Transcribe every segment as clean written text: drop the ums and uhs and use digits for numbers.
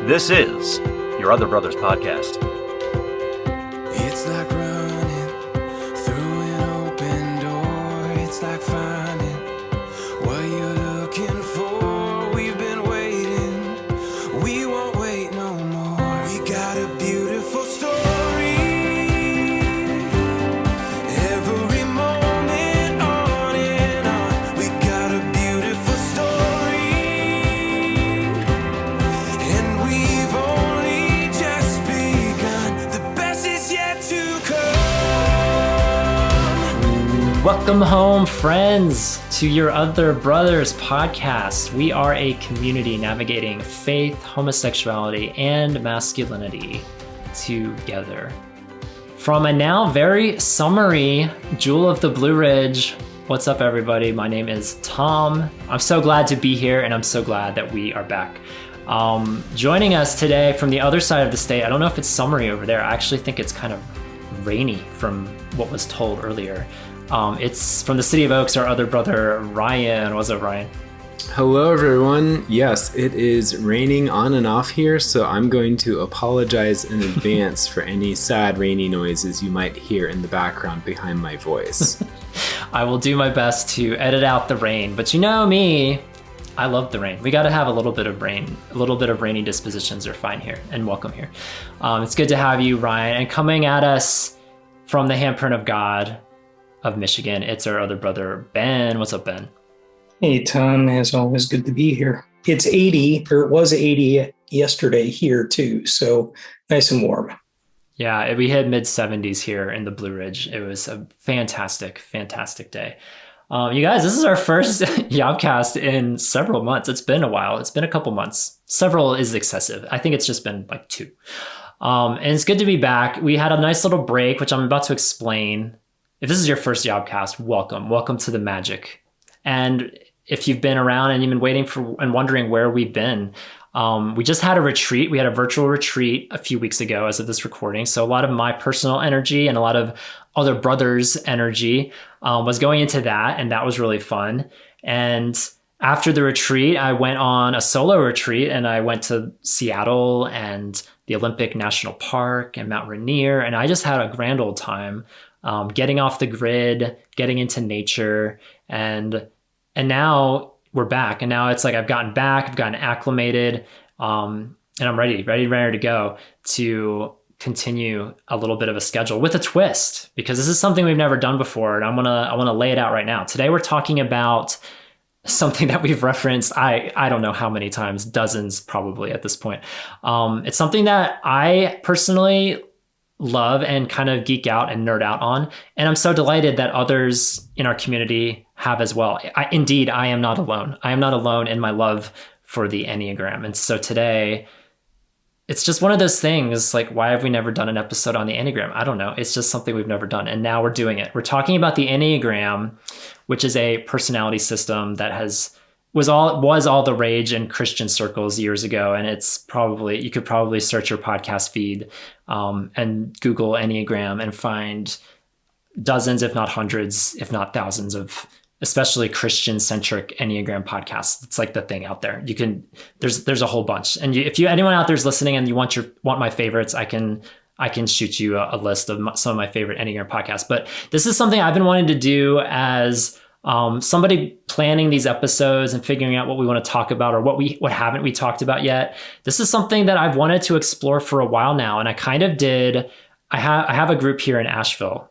This is Your Other Brothers Podcast. It's like running through an open door. It's like finding what you're looking for. We've been waiting. We won't wait no more. We got a beautiful story. Every moment on and on. We got a beautiful story. And we've only just begun. The best is yet to come. Welcome home, friends, to Your Other Brothers Podcast. We are a community navigating faith, homosexuality, and masculinity together. From a now very summery Jewel of the Blue Ridge, what's up, everybody? My name is Tom. I'm so glad to be here, and I'm so glad that we are back. Joining us today from the other side of the state, I don't know if it's summery over there. I actually think it's kind of rainy from what was told earlier. It's from the city of Oaks, our other brother, Ryan. What's up, Ryan? Hello, everyone. Yes, it is raining on and off here, so I'm going to apologize in advance for any sad rainy noises you might hear in the background behind my voice. I will do my best to edit out the rain, but you know me, I love the rain. We got to have a little bit of rain, a little bit of rainy dispositions are fine here, and welcome here. It's good to have you, Ryan, and coming at us from the handprint of God of Michigan, it's our other brother, Ben. What's up, Ben? Hey, Tom, as always, good to be here. It's 80, or it was 80 yesterday here too, so nice and warm. Yeah, we hit mid 70s here in the Blue Ridge. It was a fantastic, fantastic day. You guys, this is our first YOBcast in several months. It's been a while. It's been a couple months. Several is excessive. I think it's just been like 2. And it's good to be back. We had a nice little break, which I'm about to explain. If this is your first YOBcast, welcome. Welcome to the magic. And if you've been around and you've been waiting for and wondering where we've been, we just had a retreat. We had a virtual retreat a few weeks ago as of this recording. So a lot of my personal energy and a lot of other brothers' energy was going into that. And that was really fun. And after the retreat, I went on a solo retreat and I went to Seattle and the Olympic National Park and Mount Rainier. And I just had a grand old time. Getting off the grid, getting into nature, and now we're back. And now it's like I've gotten back, I've gotten acclimated, and I'm ready to go to continue a little bit of a schedule with a twist, because this is something we've never done before, and I wanna lay it out right now. Today we're talking about something that we've referenced, I don't know how many times, dozens probably at this point. It's something that I personally love and kind of geek out and nerd out on. And I'm so delighted that others in our community have as well. Indeed, I am not alone. I am not alone in my love for the Enneagram. And so today, it's just one of those things, like, why have we never done an episode on the Enneagram? I don't know. It's just something we've never done. And now we're doing it. We're talking about the Enneagram, which is a personality system that was all the rage in Christian circles years ago. And you could probably search your podcast feed and Google Enneagram and find dozens, if not hundreds, if not thousands of especially Christian-centric Enneagram podcasts. It's like the thing out there. There's a whole bunch. And if anyone out there is listening and you want my favorites, I can shoot you a list of some of my favorite Enneagram podcasts. But this is something I've been wanting to do as somebody planning these episodes and figuring out what we want to talk about or what haven't we talked about yet. This is something that I've wanted to explore for a while now. And I kind of did, I have a group here in Asheville,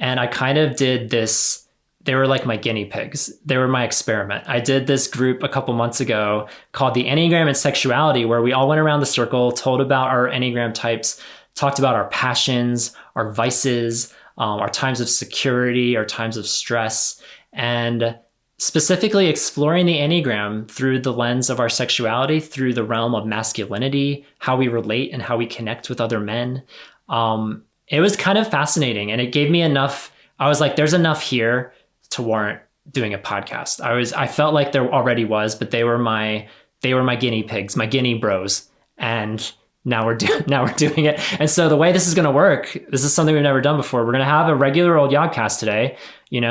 and I kind of did this. They were like my guinea pigs. They were my experiment. I did this group a couple months ago called the Enneagram and Sexuality, where we all went around the circle, told about our Enneagram types, talked about our passions, our vices, our times of security, our times of stress, and specifically exploring the Enneagram through the lens of our sexuality, through the realm of masculinity, how we relate and how we connect with other men. It was kind of fascinating, and it gave me enough. I was like, there's enough here to warrant doing a podcast. I felt like there already was, but they were my guinea pigs, my guinea bros. And now we're doing it. And so the way this is going to work, this is something we've never done before. We're going to have a regular old YOBcast today,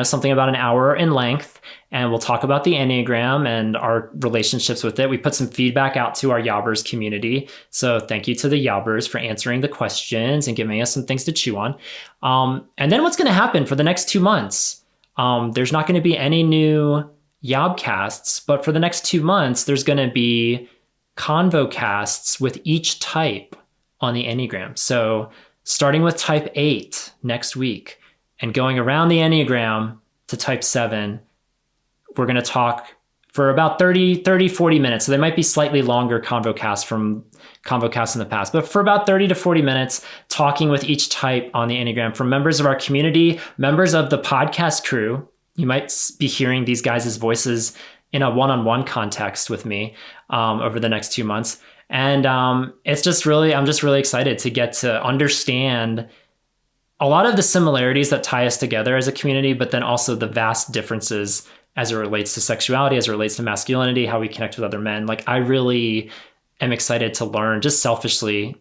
something about an hour in length, and we'll talk about the Enneagram and our relationships with it. We put some feedback out to our Yobbers community. So thank you to the Yobbers for answering the questions and giving us some things to chew on. And then what's going to happen for the next 2 months? There's not going to be any new YOBcasts, but for the next 2 months, there's going to be ConvoCasts with each type on the Enneagram. So starting with type 8 next week and going around the Enneagram to type 7, we're going to talk for about 40 minutes. So they might be slightly longer ConvoCasts from ConvoCasts in the past, but for about 30 to 40 minutes, talking with each type on the Enneagram from members of our community, members of the podcast crew. You might be hearing these guys' voices in a one-on-one context with me over the next 2 months. And I'm just really excited to get to understand a lot of the similarities that tie us together as a community, but then also the vast differences as it relates to sexuality, as it relates to masculinity, how we connect with other men. Like, I really am excited to learn just selfishly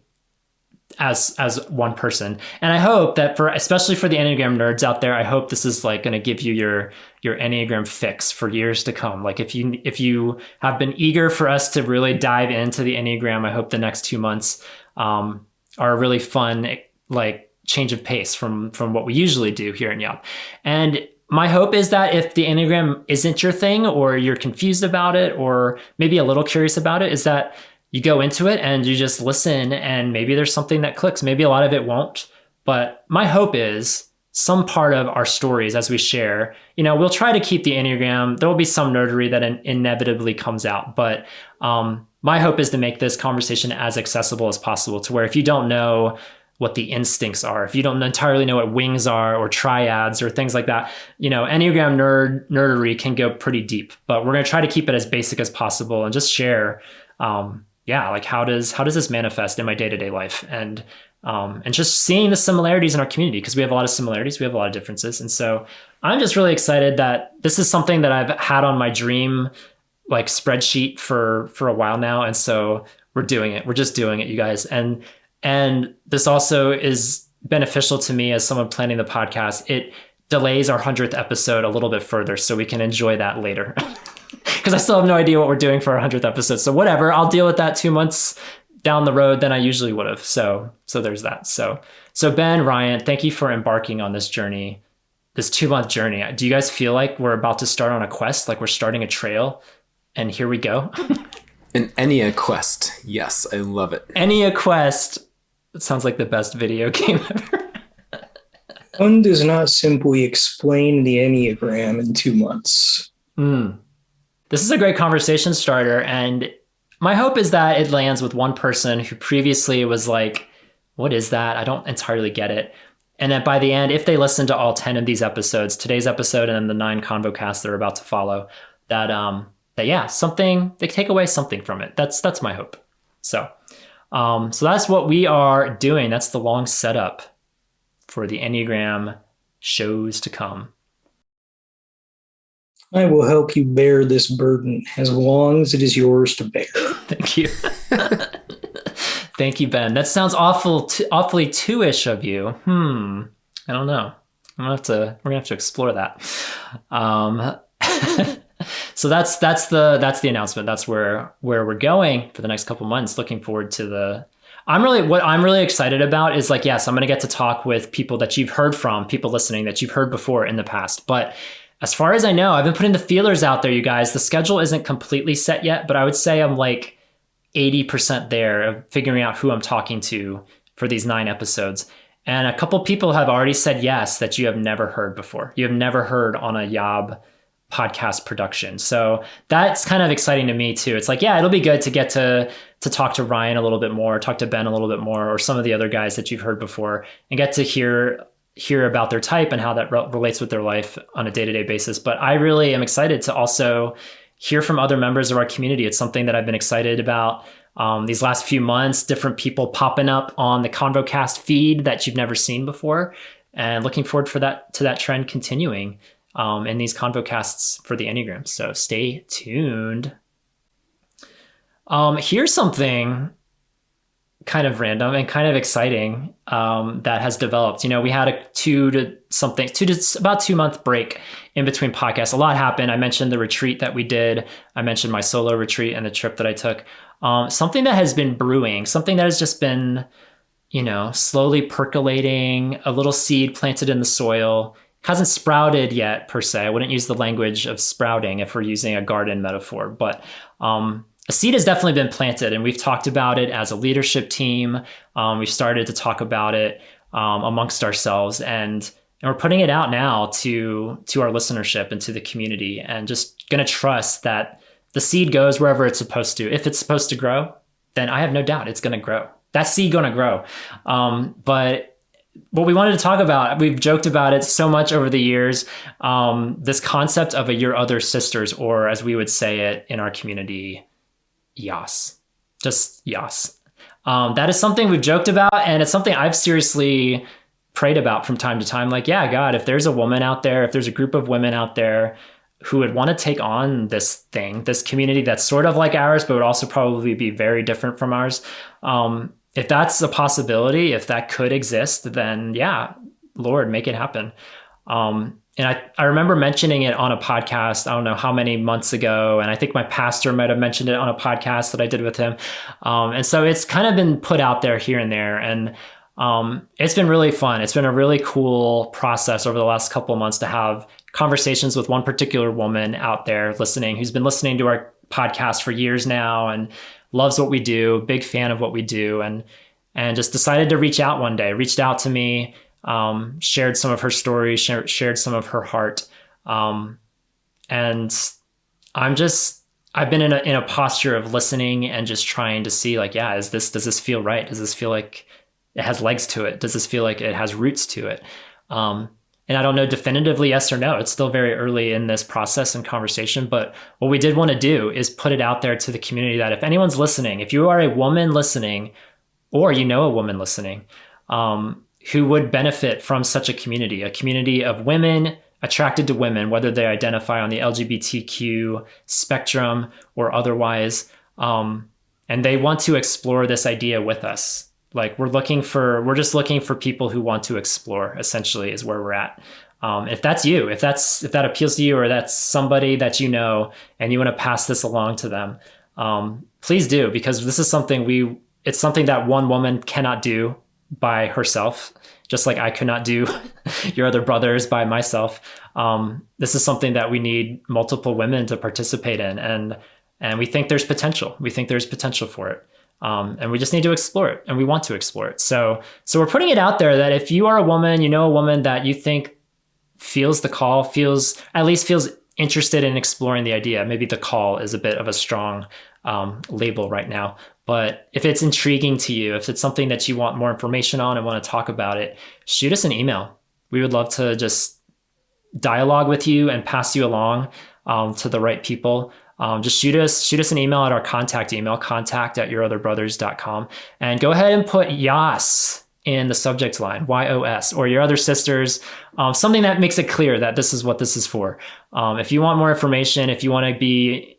as one person. And I hope that especially for the Enneagram nerds out there, I hope this is like going to give you your Enneagram fix for years to come. Like if you have been eager for us to really dive into the Enneagram, I hope the next 2 months are a really fun, like, change of pace from what we usually do here in YOB. And my hope is that if the Enneagram isn't your thing, or you're confused about it, or maybe a little curious about it, is that you go into it and you just listen, and maybe there's something that clicks. Maybe a lot of it won't. But my hope is some part of our stories as we share, we'll try to keep the Enneagram. There will be some nerdery that inevitably comes out. But my hope is to make this conversation as accessible as possible, to where if you don't know what the instincts are, if you don't entirely know what wings are or triads or things like that, Enneagram nerdery can go pretty deep. But we're going to try to keep it as basic as possible and just share like how does this manifest in my day-to-day life, and just seeing the similarities in our community, because we have a lot of similarities, we have a lot of differences. And so I'm just really excited that this is something that I've had on my dream like spreadsheet for a while now. And so we're doing it. We're just doing it, you guys. And this also is beneficial to me as someone planning the podcast. It delays our 100th episode a little bit further so we can enjoy that later. Because I still have no idea what we're doing for our 100th episode. So whatever, I'll deal with that 2 months down the road than I usually would have. So there's that. So Ben, Ryan, thank you for embarking on this journey, this 2-month journey. Do you guys feel like we're about to start on a quest, like we're starting a trail, and here we go? An Ennea quest. Yes, I love it. Ennea quest. It sounds like the best video game ever. One does not simply explain the Enneagram in 2 months. This is a great conversation starter, and my hope is that it lands with one person who previously was like, what is that? I don't entirely get it. And that by the end, if they listen to all 10 of these episodes, today's episode and then the 9 ConvoCasts that are about to follow, that they take away something from it. That's my hope. So that's what we are doing. That's the long setup for the Enneagram shows to come. I will help you bear this burden as long as it is yours to bear. Thank you. Thank you, Ben. That sounds awfully two-ish of you. I don't know. We're gonna have to explore that. So that's the announcement. That's where we're going for the next couple months. Looking forward to what I'm really excited about is, like, yes, I'm going to get to talk with people that you've heard from, people listening that you've heard before in the past. But as far as I know, I've been putting the feelers out there, you guys. The schedule isn't completely set yet, but I would say I'm like 80% there of figuring out who I'm talking to for these 9 episodes. And a couple people have already said yes that you have never heard before. You have never heard on a YOB podcast production. So that's kind of exciting to me too. It's like, yeah, it'll be good to get to talk to Ryan a little bit more, talk to Ben a little bit more, or some of the other guys that you've heard before, and get to hear about their type and how that relates with their life on a day-to-day basis. But I really am excited to also hear from other members of our community. It's something that I've been excited about these last few months, different people popping up on the ConvoCast feed that you've never seen before, and looking forward to that trend continuing in these ConvoCasts for the Enneagram. So stay tuned. Here's something kind of random and kind of exciting that has developed. We had a about 2 month break in between podcasts. A lot happened. I mentioned the retreat that we did. I mentioned my solo retreat and the trip that I took. Something that has been brewing, something that has just been, slowly percolating, a little seed planted in the soil. Hasn't sprouted yet per se. I wouldn't use the language of sprouting if we're using a garden metaphor, but a seed has definitely been planted, and we've talked about it as a leadership team. We've started to talk about it amongst ourselves, and we're putting it out now to our listenership and to the community, and just going to trust that the seed goes wherever it's supposed to. If it's supposed to grow, then I have no doubt it's going to grow. That seed going to grow. But what we wanted to talk about, we've joked about it so much over the years, this concept of your other sisters, or as we would say it in our community, Yas. Just Yas. That is something we've joked about, and it's something I've seriously prayed about from time to time. Like, yeah, God, if there's a woman out there, if there's a group of women out there who would want to take on this thing, this community that's sort of like ours, but would also probably be very different from ours. If that's a possibility, if that could exist, then yeah, Lord, make it happen. And I remember mentioning it on a podcast, I don't know how many months ago. And I think my pastor might have mentioned it on a podcast that I did with him. And so it's kind of been put out there here and there. And it's been really fun. It's been a really cool process over the last couple of months to have conversations with one particular woman out there listening, who's been listening to our podcast for years now and loves what we do, big fan of what we do. And just decided to reach out one day, reached out to me, shared some of her stories, shared some of her heart. And I've been in a posture of listening and just trying to see, like, yeah, does this feel right? Does this feel like it has legs to it? Does this feel like it has roots to it? And I don't know definitively yes or no. It's still very early in this process and conversation, but what we did want to do is put it out there to the community that if anyone's listening, if you are a woman listening, or a woman listening, who would benefit from such a community of women attracted to women, whether they identify on the LGBTQ spectrum or otherwise, and they want to explore this idea with us. Like we're just looking for people who want to explore, essentially, is where we're at. If that's you, if that appeals to you, or that's somebody that you know and you want to pass this along to them, please do, because this is something it's something that one woman cannot do by herself, just like I could not do your other brothers by myself. This is something that we need multiple women to participate in, and we think there's potential. We think there's potential for it. And we just need to explore it, and we want to explore it. So we're putting it out there that if you are a woman, a woman that you think feels the call, feels interested in exploring the idea. Maybe the call is a bit of a strong label right now, but if it's intriguing to you, if it's something that you want more information on and want to talk about it, shoot us an email. We would love to just dialogue with you and pass you along to the right people. Just shoot us an email at our contact email, contact@yourotherbrothers.com, and go ahead and put Yas in the subject line, YOS, or your other sisters, something that makes it clear that this is what this is for. If you want more information, if you want to be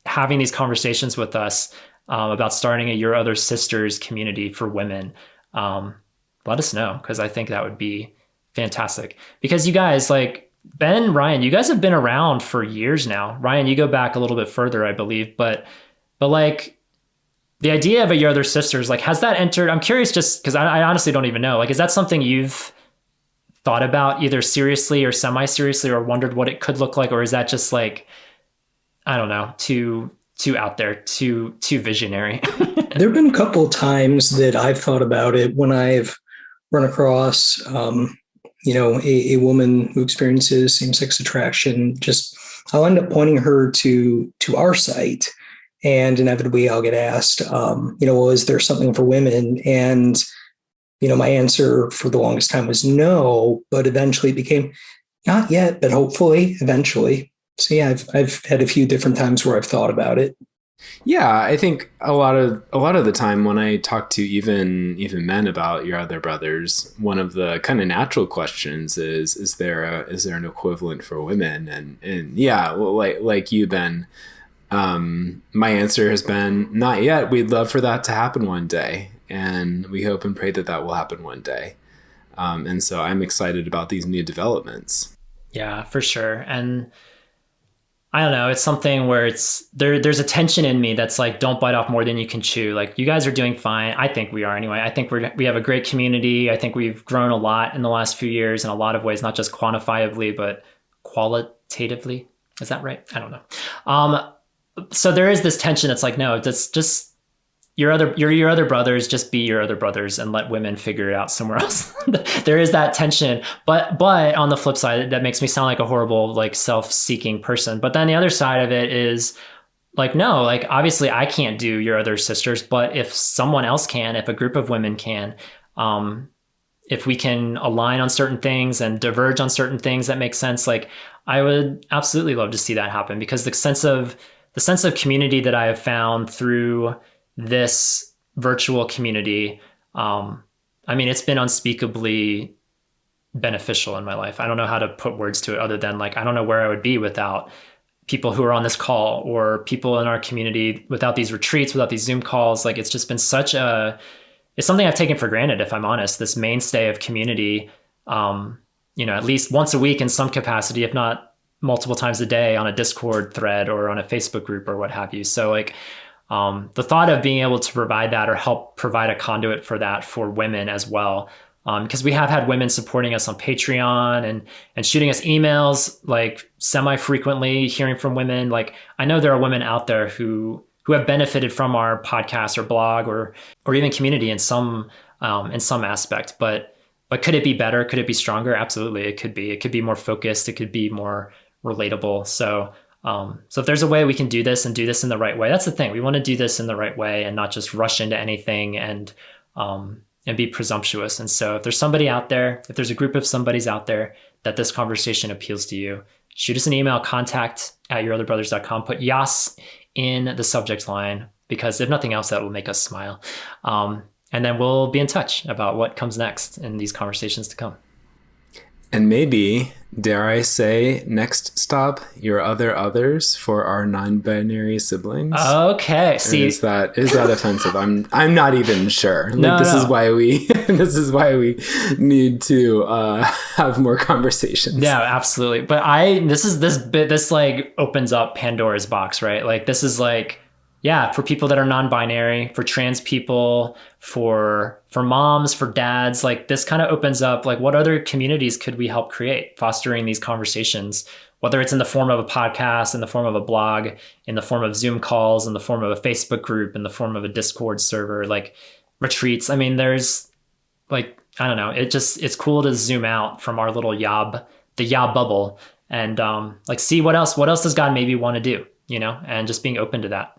having these conversations with us about starting a Your Other Sisters community for women, let us know, because I think that would be fantastic. Because you guys, like, Ben, Ryan, you guys have been around for years now. Ryan, you go back a little bit further, I believe, but like the idea of Your Other Sisters, like, has that entered? I'm curious, just because I honestly don't even know. Like, is that something you've thought about either seriously or semi-seriously, or wondered what it could look like? Or is that just like, I don't know, too out there, too visionary? There have been a couple of times that I've thought about it when I've run across a woman who experiences same-sex attraction. Just I'll end up pointing her to our site, and inevitably I'll get asked, well, is there something for women? And my answer for the longest time was no, but eventually it became not yet, but hopefully eventually. So yeah, I've had a few different times where I've thought about it. Yeah, I think a lot of the time when I talk to even men about Your Other Brothers, one of the kind of natural questions is there an equivalent for women? And yeah, well, like you, Ben, my answer has been not yet. We'd love for that to happen one day. and we hope and pray that that will happen one day. And so I'm excited about these new developments. Yeah, for sure. And I don't know, it's something where there's a tension in me that's like, don't bite off more than you can chew. Like, you guys are doing fine. I think we are anyway. I think we have a great community. I think we've grown a lot in the last few years in a lot of ways, not just quantifiably, but qualitatively. Is that right? I don't know. So there is this tension that's like, no, that's just your other brothers, just be your other brothers and let women figure it out somewhere else. There is that tension, but on the flip side, that makes me sound like a horrible, like, self-seeking person. But then the other side of it is like, no, like, obviously I can't do your other sisters, but if someone else can, if a group of women can, if we can align on certain things and diverge on certain things that make sense, like, I would absolutely love to see that happen, because the sense of community that I have found through this virtual community, I mean, it's been unspeakably beneficial in my life. I don't know how to put words to it other than, like, I don't know where I would be without people who are on this call, or people in our community, without these retreats, without these Zoom calls. Like, it's just been it's something I've taken for granted, if I'm honest, this mainstay of community, at least once a week in some capacity, if not multiple times a day, on a Discord thread or on a Facebook group or what have you. So, like, the thought of being able to provide that, or help provide a conduit for that for women as well. Because we have had women supporting us on Patreon and shooting us emails, like, semi-frequently, hearing from women. Like, I know there are women out there who have benefited from our podcast or blog or even community in some aspect, but could it be better? Could it be stronger? Absolutely. It could be more focused. It could be more relatable. So if there's a way we can do this and do this in the right way, that's the thing. We want to do this in the right way and not just rush into anything and be presumptuous. And so if there's somebody out there, if there's a group of somebody's out there that this conversation appeals to you, shoot us an email, contact@yourotherbrothers.com, put Yas in the subject line, because if nothing else, that will make us smile. And then we'll be in touch about what comes next in these conversations to come. And maybe, dare I say, next stop, your other others for our non-binary siblings. Okay. See, is that offensive? I'm not even sure. This is why we need to have more conversations. Yeah, absolutely. But this like opens up Pandora's box, right? Like, this is like, yeah, for people that are non-binary, for trans people, for moms, for dads, like, this kind of opens up, like, what other communities could we help create, fostering these conversations, whether it's in the form of a podcast, in the form of a blog, in the form of Zoom calls, in the form of a Facebook group, in the form of a Discord server, like, retreats. I mean, there's, like, I don't know, it's cool to zoom out from our little the YOB bubble, and like, see what else does God maybe want to do, and just being open to that.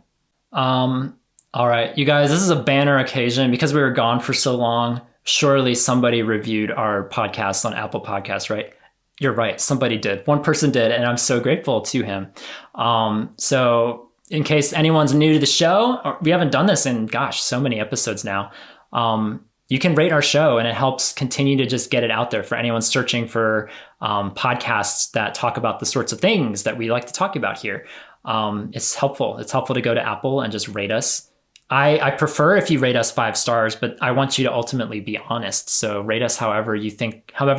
All right, you guys, this is a banner occasion because we were gone for so long. Surely somebody reviewed our podcast on Apple Podcasts, right? You're right. Somebody did. One person did, and I'm so grateful to him. So in case anyone's new to the show, we haven't done this in, so many episodes now. You can rate our show, and it helps continue to just get it out there for anyone searching for podcasts that talk about the sorts of things that we like to talk about here. It's helpful. It's helpful to go to Apple and just rate us. I prefer if you rate us 5 stars, but I want you to ultimately be honest. So rate us however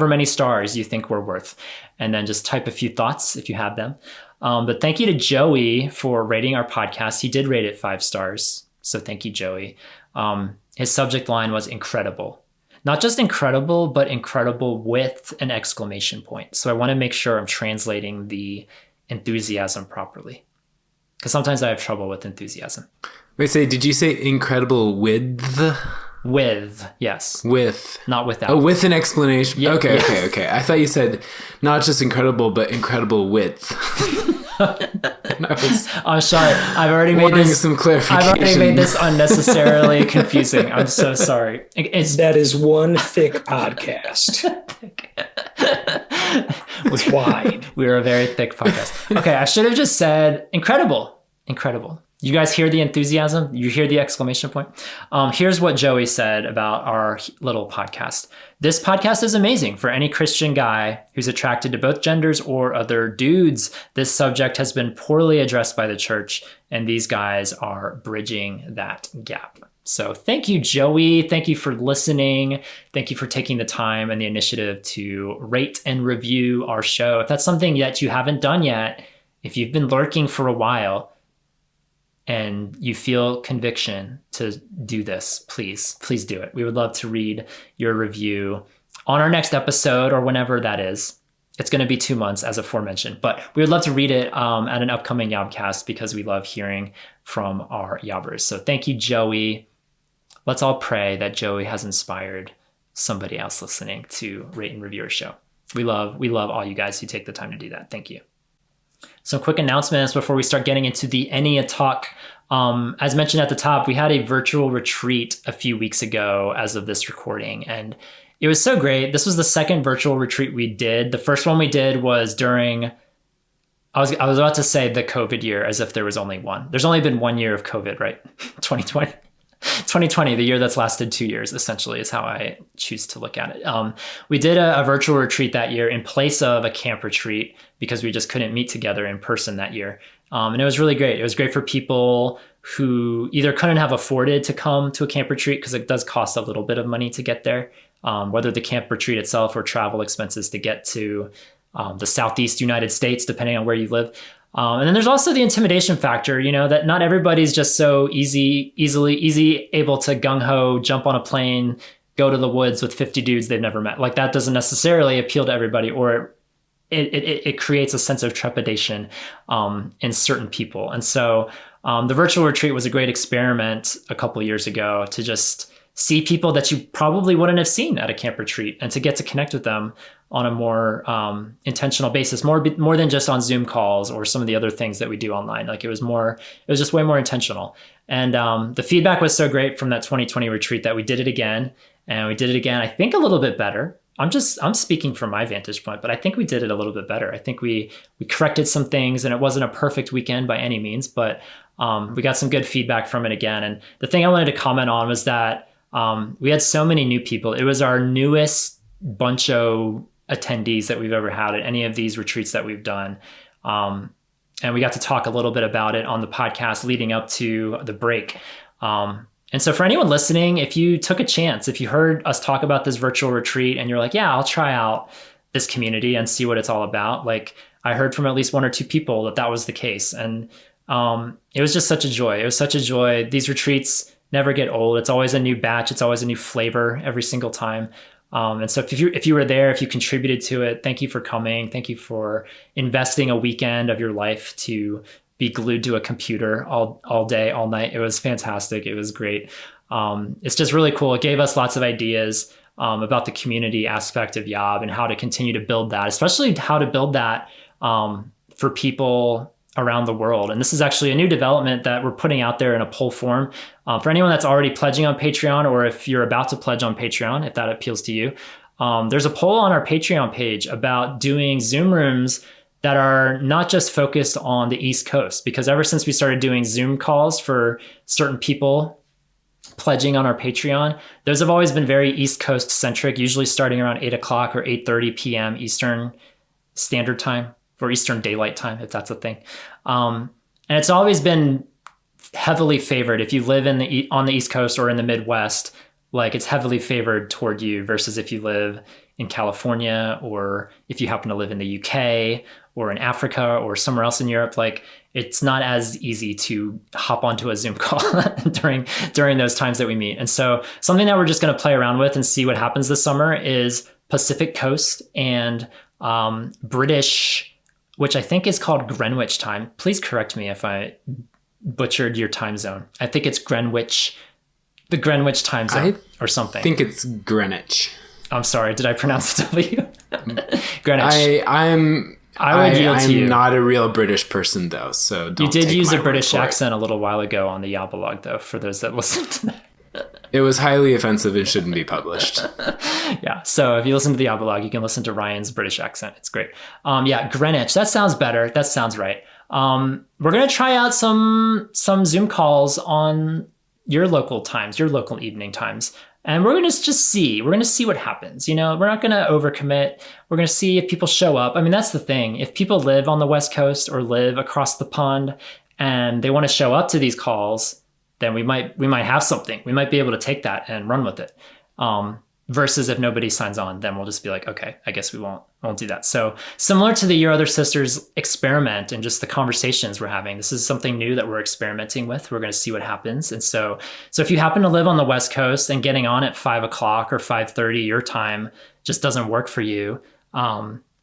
many stars you think we're worth, and then just type a few thoughts if you have them. But thank you to Joey for rating our podcast. He did rate it 5 stars. So thank you, Joey. His subject line was incredible. Not just incredible, but incredible with an exclamation point. So I want to make sure I'm translating the enthusiasm properly, because sometimes I have trouble with enthusiasm. Wait, did you say incredible with? With, yes. With. Not without. Oh, with an explanation. Yeah, okay. yeah. I thought you said not just incredible, but incredible with. I'm sorry. I've already made this unnecessarily confusing. I'm so sorry. That is one thick podcast. It's wide. We're a very thick podcast. Okay, I should have just said incredible. Incredible. You guys hear the enthusiasm? You hear the exclamation point? Here's what Joey said about our little podcast. This podcast is amazing for any Christian guy who's attracted to both genders or other dudes. This subject has been poorly addressed by the church, and these guys are bridging that gap. So thank you, Joey. Thank you for listening. Thank you for taking the time and the initiative to rate and review our show. If that's something that you haven't done yet, if you've been lurking for a while and you feel conviction to do this, please do it. We would love to read your review on our next episode or whenever that is. It's going to be 2 months, as aforementioned, but we would love to read it at an upcoming YOBcast because we love hearing from our yobbers. So thank you, Joey. Let's all pray that Joey has inspired somebody else listening to rate and review our show. We love all you guys who take the time to do that. Thank you. Some quick announcements before we start getting into the Ennea talk. As mentioned at the top, we had a virtual retreat a few weeks ago as of this recording, and it was so great. This was the second virtual retreat we did. The first one we did was during, I was about to say the COVID year, as if there was only one. There's only been 1 year of COVID, right? 2020. 2020, the year that's lasted 2 years, essentially, is how I choose to look at it. We did a virtual retreat that year in place of a camp retreat because we just couldn't meet together in person that year. And it was really great. It was great for people who either couldn't have afforded to come to a camp retreat because it does cost a little bit of money to get there, whether the camp retreat itself or travel expenses to get to the Southeast United States, depending on where you live. And then there's also the intimidation factor, that not everybody's just so easy able to gung-ho, jump on a plane, go to the woods with 50 dudes they've never met. Like that doesn't necessarily appeal to everybody, or it creates a sense of trepidation in certain people. And so the virtual retreat was a great experiment a couple years ago to just see people that you probably wouldn't have seen at a camp retreat and to get to connect with them on a more intentional basis, more than just on Zoom calls or some of the other things that we do online. Like it was just way more intentional. And the feedback was so great from that 2020 retreat that we did it again. And we did it again, I think a little bit better. I'm speaking from my vantage point, but I think we did it a little bit better. I think we corrected some things, and it wasn't a perfect weekend by any means, but we got some good feedback from it again. And the thing I wanted to comment on was that we had so many new people. It was our newest bunch of attendees that we've ever had at any of these retreats that we've done. And we got to talk a little bit about it on the podcast leading up to the break. And so for anyone listening, if you took a chance, if you heard us talk about this virtual retreat and you're like, yeah, I'll try out this community and see what it's all about. Like I heard from at least 1 or 2 people that was the case. And it was just such a joy. It was such a joy. These retreats never get old. It's always a new batch. It's always a new flavor every single time. And so if you were there, if you contributed to it, thank you for coming. Thank you for investing a weekend of your life to be glued to a computer all day, all night. It was fantastic. It was great. It's just really cool. It gave us lots of ideas about the community aspect of YOB and how to continue to build that, especially how to build that for people around the world. And this is actually a new development that we're putting out there in a poll form. For anyone that's already pledging on Patreon, or if you're about to pledge on Patreon, if that appeals to you, there's a poll on our Patreon page about doing Zoom rooms that are not just focused on the East Coast, because ever since we started doing Zoom calls for certain people pledging on our Patreon, those have always been very East Coast centric, usually starting around 8 o'clock or 8:30 p.m. Eastern Standard Time, or Eastern Daylight Time, if that's a thing. And it's always been heavily favored. If you live on the East Coast or in the Midwest, like it's heavily favored toward you versus if you live in California, or if you happen to live in the UK or in Africa or somewhere else in Europe. Like it's not as easy to hop onto a Zoom call during those times that we meet. And so something that we're just going to play around with and see what happens this summer is Pacific Coast and British, which I think is called Greenwich time. Please correct me if I butchered your time zone. I think it's Greenwich, the Greenwich time zone or something. I think it's Greenwich. I'm sorry. Did I pronounce the W? Greenwich. I would yield to you. I'm not a real British person though, so don't. You did use a British accent a little while ago on the YOBcast though, for those that listened to that. It was highly offensive and shouldn't be published. Yeah. So if you listen to the YOBcast, you can listen to Ryan's British accent. It's great. Yeah, Greenwich. That sounds better. That sounds right. We're going to try out some Zoom calls on your local times, your local evening times. And we're going to just see. We're going to see what happens. We're not going to overcommit. We're going to see if people show up. I mean, that's the thing. If people live on the West Coast or live across the pond and they want to show up to these calls, then we might have something. We might be able to take that and run with it. Versus if nobody signs on, then we'll just be like, okay, I guess we won't do that. So similar to the Your Other Sisters experiment and just the conversations we're having, this is something new that we're experimenting with. We're going to see what happens. And so if you happen to live on the West Coast and getting on at 5 o'clock or 5:30 your time just doesn't work for you,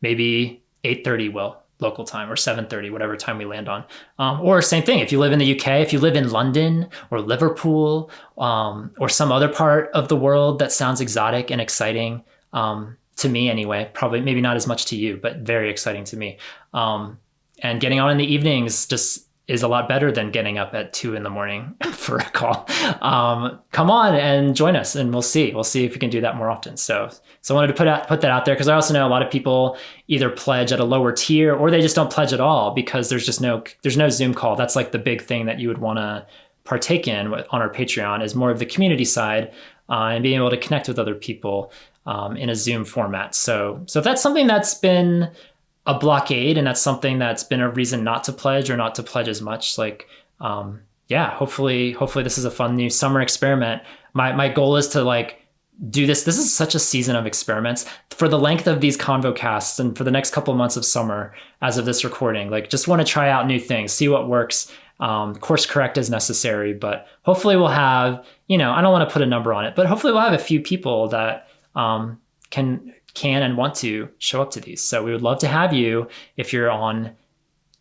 maybe 8:30 will, local time, or 7:30, whatever time we land on. Or same thing, if you live in the UK, if you live in London or Liverpool, or some other part of the world that sounds exotic and exciting, to me anyway, probably maybe not as much to you, but very exciting to me. And getting on in the evenings just is a lot better than getting up at 2 a.m. for a call. Come on and join us, and we'll see if we can do that more often. So I wanted to put that out there, because I also know a lot of people either pledge at a lower tier or they just don't pledge at all because there's no Zoom call. That's like the big thing that you would want to partake in on our Patreon, is more of the community side, and being able to connect with other people in a Zoom format. So if that's something that's been a blockade, and that's something that's been a reason not to pledge or not to pledge as much, like, hopefully this is a fun new summer experiment. My goal is to like do this. This is such a season of experiments for the length of these ConvoCasts and for the next couple of months of summer as of this recording. Like, just want to try out new things, see what works, course correct as necessary, but hopefully we'll have, I don't want to put a number on it, but hopefully we'll have a few people that, can and want to show up to these. So we would love to have you if you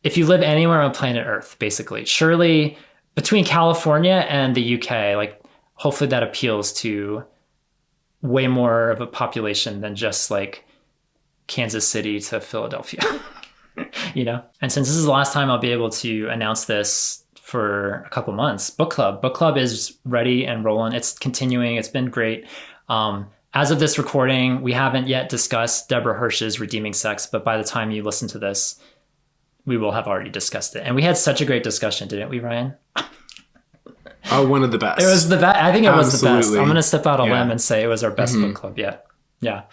live anywhere on planet Earth, basically. Surely between California and the UK, like, hopefully that appeals to way more of a population than just like Kansas City to Philadelphia, And since this is the last time I'll be able to announce this for a couple months, Book Club is ready and rolling. It's continuing. It's been great. As of this recording, we haven't yet discussed Deborah Hirsch's Redeeming Sex, but by the time you listen to this, we will have already discussed it. And we had such a great discussion, didn't we, Ryan? Oh, one of the best. It was the best. I think it was the best. I'm going to step out on a limb and say it was our best book club yet. Yeah.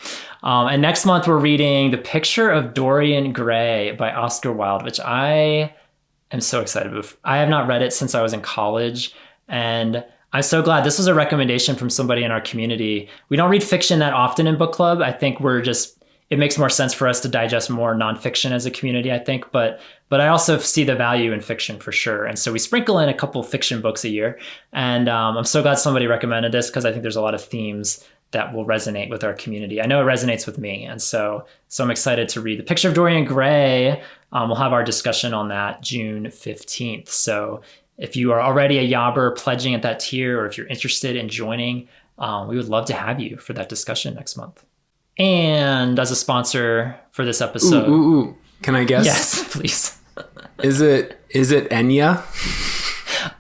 And next month we're reading The Picture of Dorian Gray by Oscar Wilde, which I am so excited about. I have not read it since I was in college, and I'm so glad this was a recommendation from somebody in our community. We don't read fiction that often in book club. I think it makes more sense for us to digest more nonfiction as a community, I think. But I also see the value in fiction for sure. And so we sprinkle in a couple fiction books a year. And I'm so glad somebody recommended this, because I think there's a lot of themes that will resonate with our community. I know it resonates with me. And so I'm excited to read The Picture of Dorian Gray. We'll have our discussion on that June 15th. So if you are already a YOBber pledging at that tier, or if you're interested in joining, we would love to have you for that discussion next month. And as a sponsor for this episode... Ooh. Can I guess? Yes, please. Is it Enya?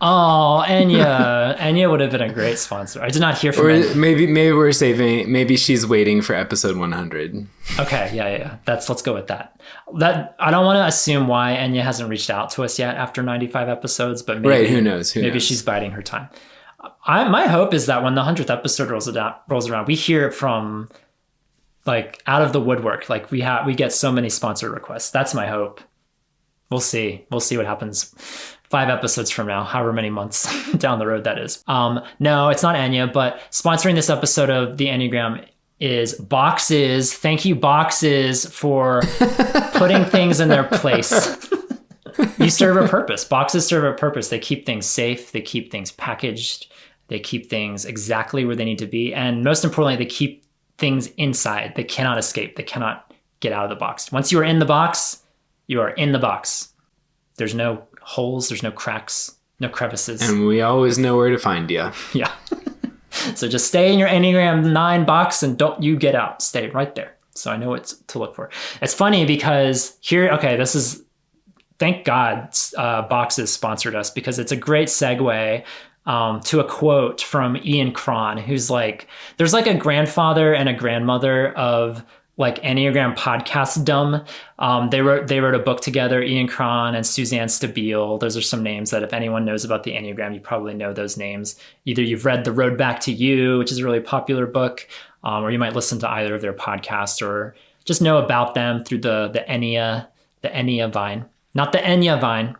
Oh, Enya would have been a great sponsor. I did not hear from Enya. Maybe we're saving. Maybe she's waiting for episode 100. Okay, yeah. Let's go with that. I don't want to assume why Enya hasn't reached out to us yet after 95 episodes, but maybe, right, who knows? Maybe she's biding her time. My hope is that when the 100th episode rolls around, we hear it from like out of the woodwork. Like we get so many sponsor requests. That's my hope. We'll see what happens 5 episodes from now, however many months down the road that is. No, it's not Enya, but sponsoring this episode of the Enneagram is Boxes. Thank you, Boxes, for putting things in their place. You serve a purpose. Boxes serve a purpose. They keep things safe. They keep things packaged. They keep things exactly where they need to be. And most importantly, they keep things inside. They cannot escape. They cannot get out of the box. Once you are in the box, you are in the box. There's no holes. There's no cracks, no crevices. And we always know where to find you. Yeah. So just stay in your Enneagram 9 box and don't you get out. Stay right there. So I know what to look for. It's funny because this is, thank God Boxes sponsored us, because it's a great segue to a quote from Ian Cron, who's like, there's like a grandfather and a grandmother of like Enneagram podcast dumb. They wrote a book together, Ian Cron and Suzanne Stabile. Those are some names that if anyone knows about the Enneagram, you probably know those names. Either you've read The Road Back to You, which is a really popular book, or you might listen to either of their podcasts, or just know about them through the Enya vine. Not the Enya vine,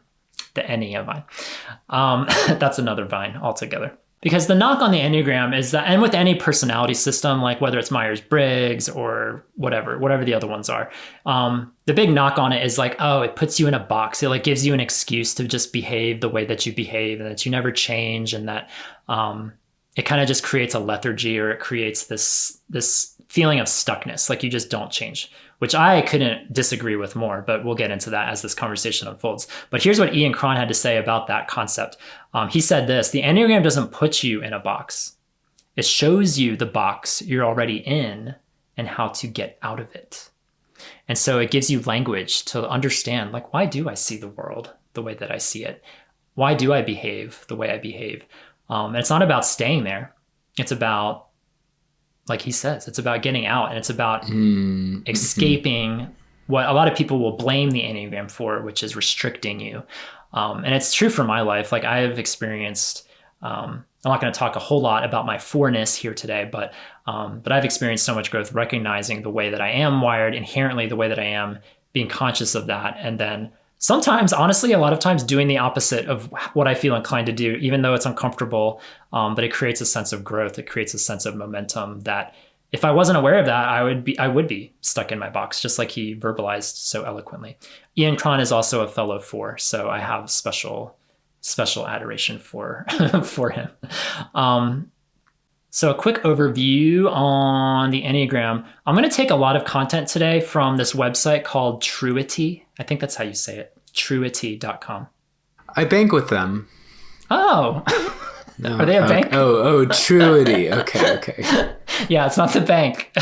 the Enneagram vine. That's another vine altogether. Because the knock on the Enneagram is that, and with any personality system, like whether it's Myers-Briggs or whatever the other ones are, the big knock on it is like, oh, it puts you in a box. It like gives you an excuse to just behave the way that you behave and that you never change, and that it kind of just creates a lethargy, or it creates this feeling of stuckness, like you just don't change, which I couldn't disagree with more, but we'll get into that as this conversation unfolds. But here's what Ian Cron had to say about that concept. He said this: the Enneagram doesn't put you in a box. It shows you the box you're already in and how to get out of it. And so it gives you language to understand, like, why do I see the world the way that I see it? Why do I behave the way I behave? And it's not about staying there. It's about, like he says, it's about getting out, and it's about escaping what a lot of people will blame the Enneagram for, which is restricting you. And it's true for my life. Like I've experienced, I'm not going to talk a whole lot about my fourness here today, but I've experienced so much growth recognizing the way that I am wired inherently, the way that I am, being conscious of that. And then sometimes, honestly, a lot of times doing the opposite of what I feel inclined to do, even though it's uncomfortable, but it creates a sense of growth. It creates a sense of momentum that if I wasn't aware of that, I would be stuck in my box, just like he verbalized so eloquently. Ian Cron is also a fellow 4, so I have special adoration for for him. So a quick overview on the Enneagram. I'm going to take a lot of content today from this website called Truity. I think that's how you say it. Truity.com. I bank with them. Oh, No, are they a bank? Oh, Truity. Okay. Yeah, it's not the bank.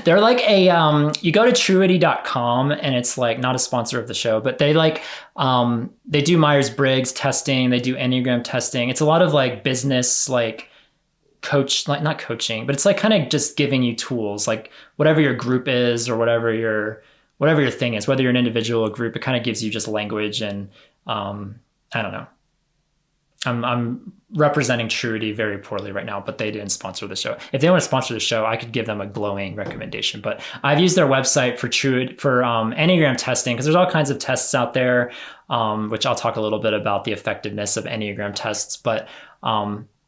They're like a, you go to truity.com, and it's like not a sponsor of the show, but they like, they do Myers-Briggs testing. They do Enneagram testing. It's a lot of like business, like coach, like not coaching, but it's like kind of just giving you tools, like whatever your group is or whatever your thing is, whether you're an individual or group, it kind of gives you just language. And I don't know. I'm representing Truity very poorly right now, but they didn't sponsor the show. If they want to sponsor the show, I could give them a glowing recommendation. But I've used their website for Enneagram testing, because there's all kinds of tests out there, which I'll talk a little bit about the effectiveness of Enneagram tests. But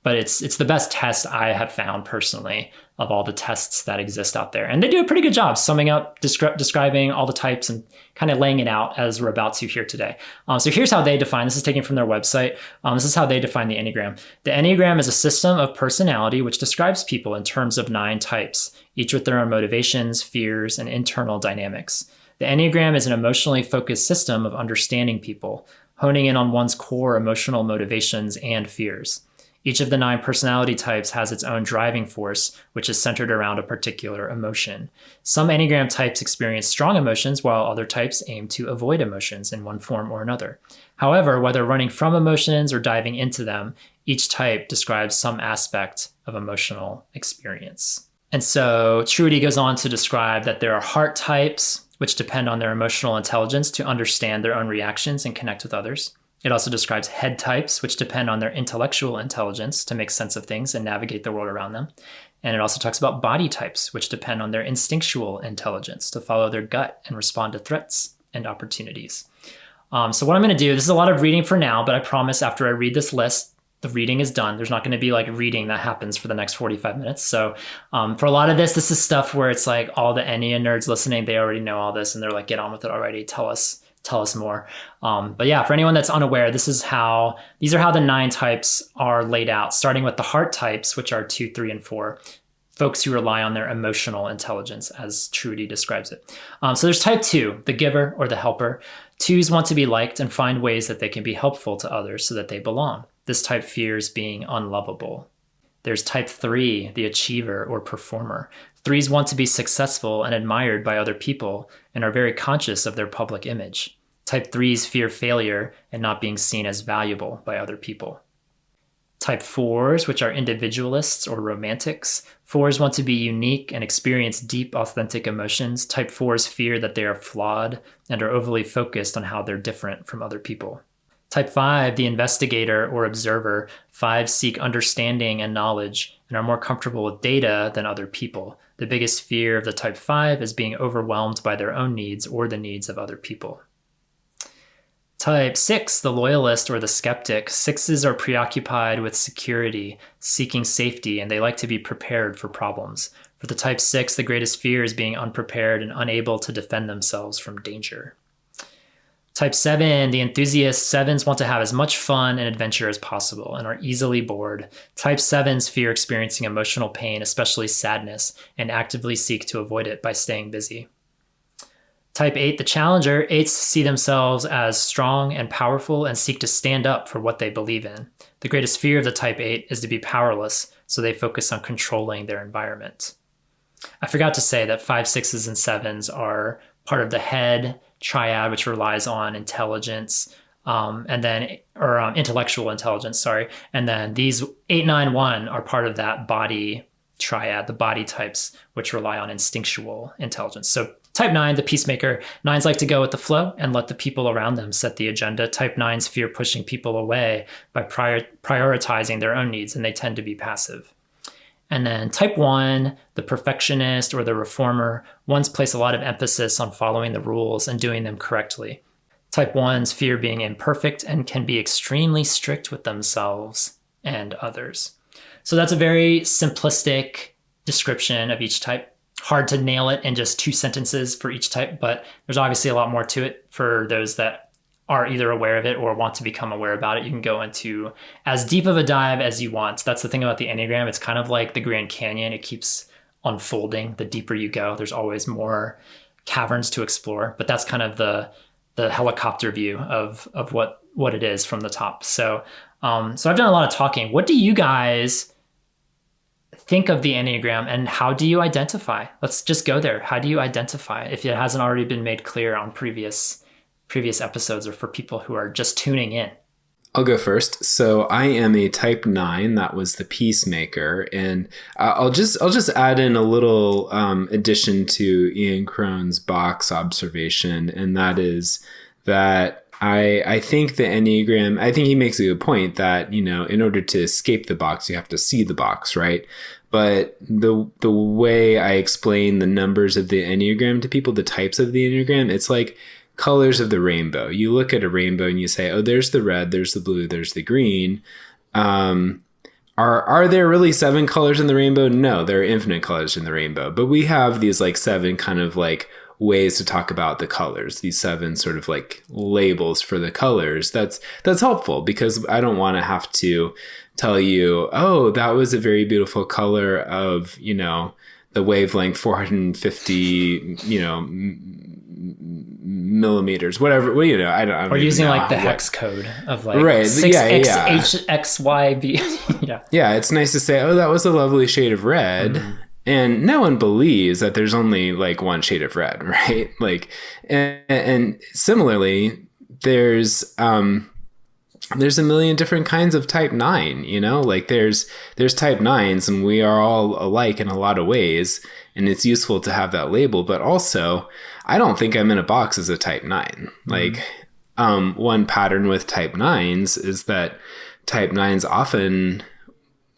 it's the best test I have found personally of all the tests that exist out there. And they do a pretty good job summing up, describing all the types and kind of laying it out as we're about to here today. So here's how they define, this is taken from their website. This is how they define the Enneagram. The Enneagram is a system of personality which describes people in terms of 9 types, each with their own motivations, fears, and internal dynamics. The Enneagram is an emotionally focused system of understanding people, honing in on one's core emotional motivations and fears. Each of the 9 personality types has its own driving force, which is centered around a particular emotion. Some Enneagram types experience strong emotions, while other types aim to avoid emotions in one form or another. However, whether running from emotions or diving into them, each type describes some aspect of emotional experience. And so Truity goes on to describe that there are heart types, which depend on their emotional intelligence to understand their own reactions and connect with others. It also describes head types, which depend on their intellectual intelligence to make sense of things and navigate the world around them. And it also talks about body types, which depend on their instinctual intelligence to follow their gut and respond to threats and opportunities. So what I'm going to do, this is a lot of reading for now, but I promise after I read this list, the reading is done. There's not going to be like reading that happens for the next 45 minutes. So for a lot of this is stuff where it's like all the Ennea nerds listening, they already know all this and they're like, get on with it already. Tell us more. But yeah, for anyone that's unaware, these are how the 9 types are laid out, starting with the heart types, which are 2, 3, and 4. Folks who rely on their emotional intelligence, as Truity describes it. So there's type 2, the giver or the helper. 2s want to be liked and find ways that they can be helpful to others so that they belong. This type fears being unlovable. There's type 3, the achiever or performer. 3s want to be successful and admired by other people and are very conscious of their public image. Type 3s fear failure and not being seen as valuable by other people. Type 4s, which are individualists or romantics. 4s want to be unique and experience deep, authentic emotions. Type 4s fear that they are flawed and are overly focused on how they're different from other people. Type 5, the investigator or observer. 5s seek understanding and knowledge and are more comfortable with data than other people. The biggest fear of the type 5 is being overwhelmed by their own needs or the needs of other people. Type 6, the loyalist or the skeptic. 6s are preoccupied with security, seeking safety, and they like to be prepared for problems. For the type 6, the greatest fear is being unprepared and unable to defend themselves from danger. Type 7, the enthusiast. 7s want to have as much fun and adventure as possible and are easily bored. Type 7s fear experiencing emotional pain, especially sadness, and actively seek to avoid it by staying busy. Type 8, the challenger. 8s see themselves as strong and powerful and seek to stand up for what they believe in. The greatest fear of the type 8 is to be powerless, so they focus on controlling their environment. I forgot to say that 5, 6s, and 7s are part of the head triad, which relies on intelligence, intellectual intelligence, sorry. And then these 8, 9, 1 are part of that body triad, the body types, which rely on instinctual intelligence. So type 9, the peacemaker. 9s like to go with the flow and let the people around them set the agenda. Type 9s fear pushing people away by prioritizing their own needs, and they tend to be passive. And then type 1, the perfectionist or the reformer. 1s place a lot of emphasis on following the rules and doing them correctly. Type 1s fear being imperfect and can be extremely strict with themselves and others. So that's a very simplistic description of each type. Hard to nail it in just 2 sentences for each type, but there's obviously a lot more to it for those that are either aware of it or want to become aware about it. You can go into as deep of a dive as you want. That's the thing about the Enneagram. It's kind of like the Grand Canyon. It keeps unfolding. The deeper you go, there's always more caverns to explore, but that's kind of the helicopter view of what it is from the top. So I've done a lot of talking. What do you guys think of the Enneagram and how do you identify? Let's just go there. How do you identify if it hasn't already been made clear on previous episodes or for people who are just tuning in? I'll go first. So I am a type 9. That was the peacemaker. And I'll just add in a little addition to Ian Crone's box observation. And that is that I think the Enneagram, I think he makes a good point that, in order to escape the box, you have to see the box, right? But the way I explain the numbers of the Enneagram to people, the types of the Enneagram, it's like colors of the rainbow. You look at a rainbow and you say, oh, there's the red, there's the blue, there's the green. Are there really 7 colors in the rainbow? No, there are infinite colors in the rainbow. But we have these 7 kind of ways to talk about the colors, these 7 sort of labels for the colors. That's helpful because I don't want to have to tell you, oh, that was a very beautiful color of, the wavelength 450, millimeters, whatever. Well, I don't. Or using the hex code of right, 6X HXYB. Yeah. Yeah, it's nice to say, oh, that was a lovely shade of red. Mm-hmm. And no one believes that there's only one shade of red, right? And similarly, there's a million different kinds of type 9, there's type 9s and we are all alike in a lot of ways. And it's useful to have that label, but also I don't think I'm in a box as a type 9. Mm-hmm. One pattern with type 9s is that type 9s often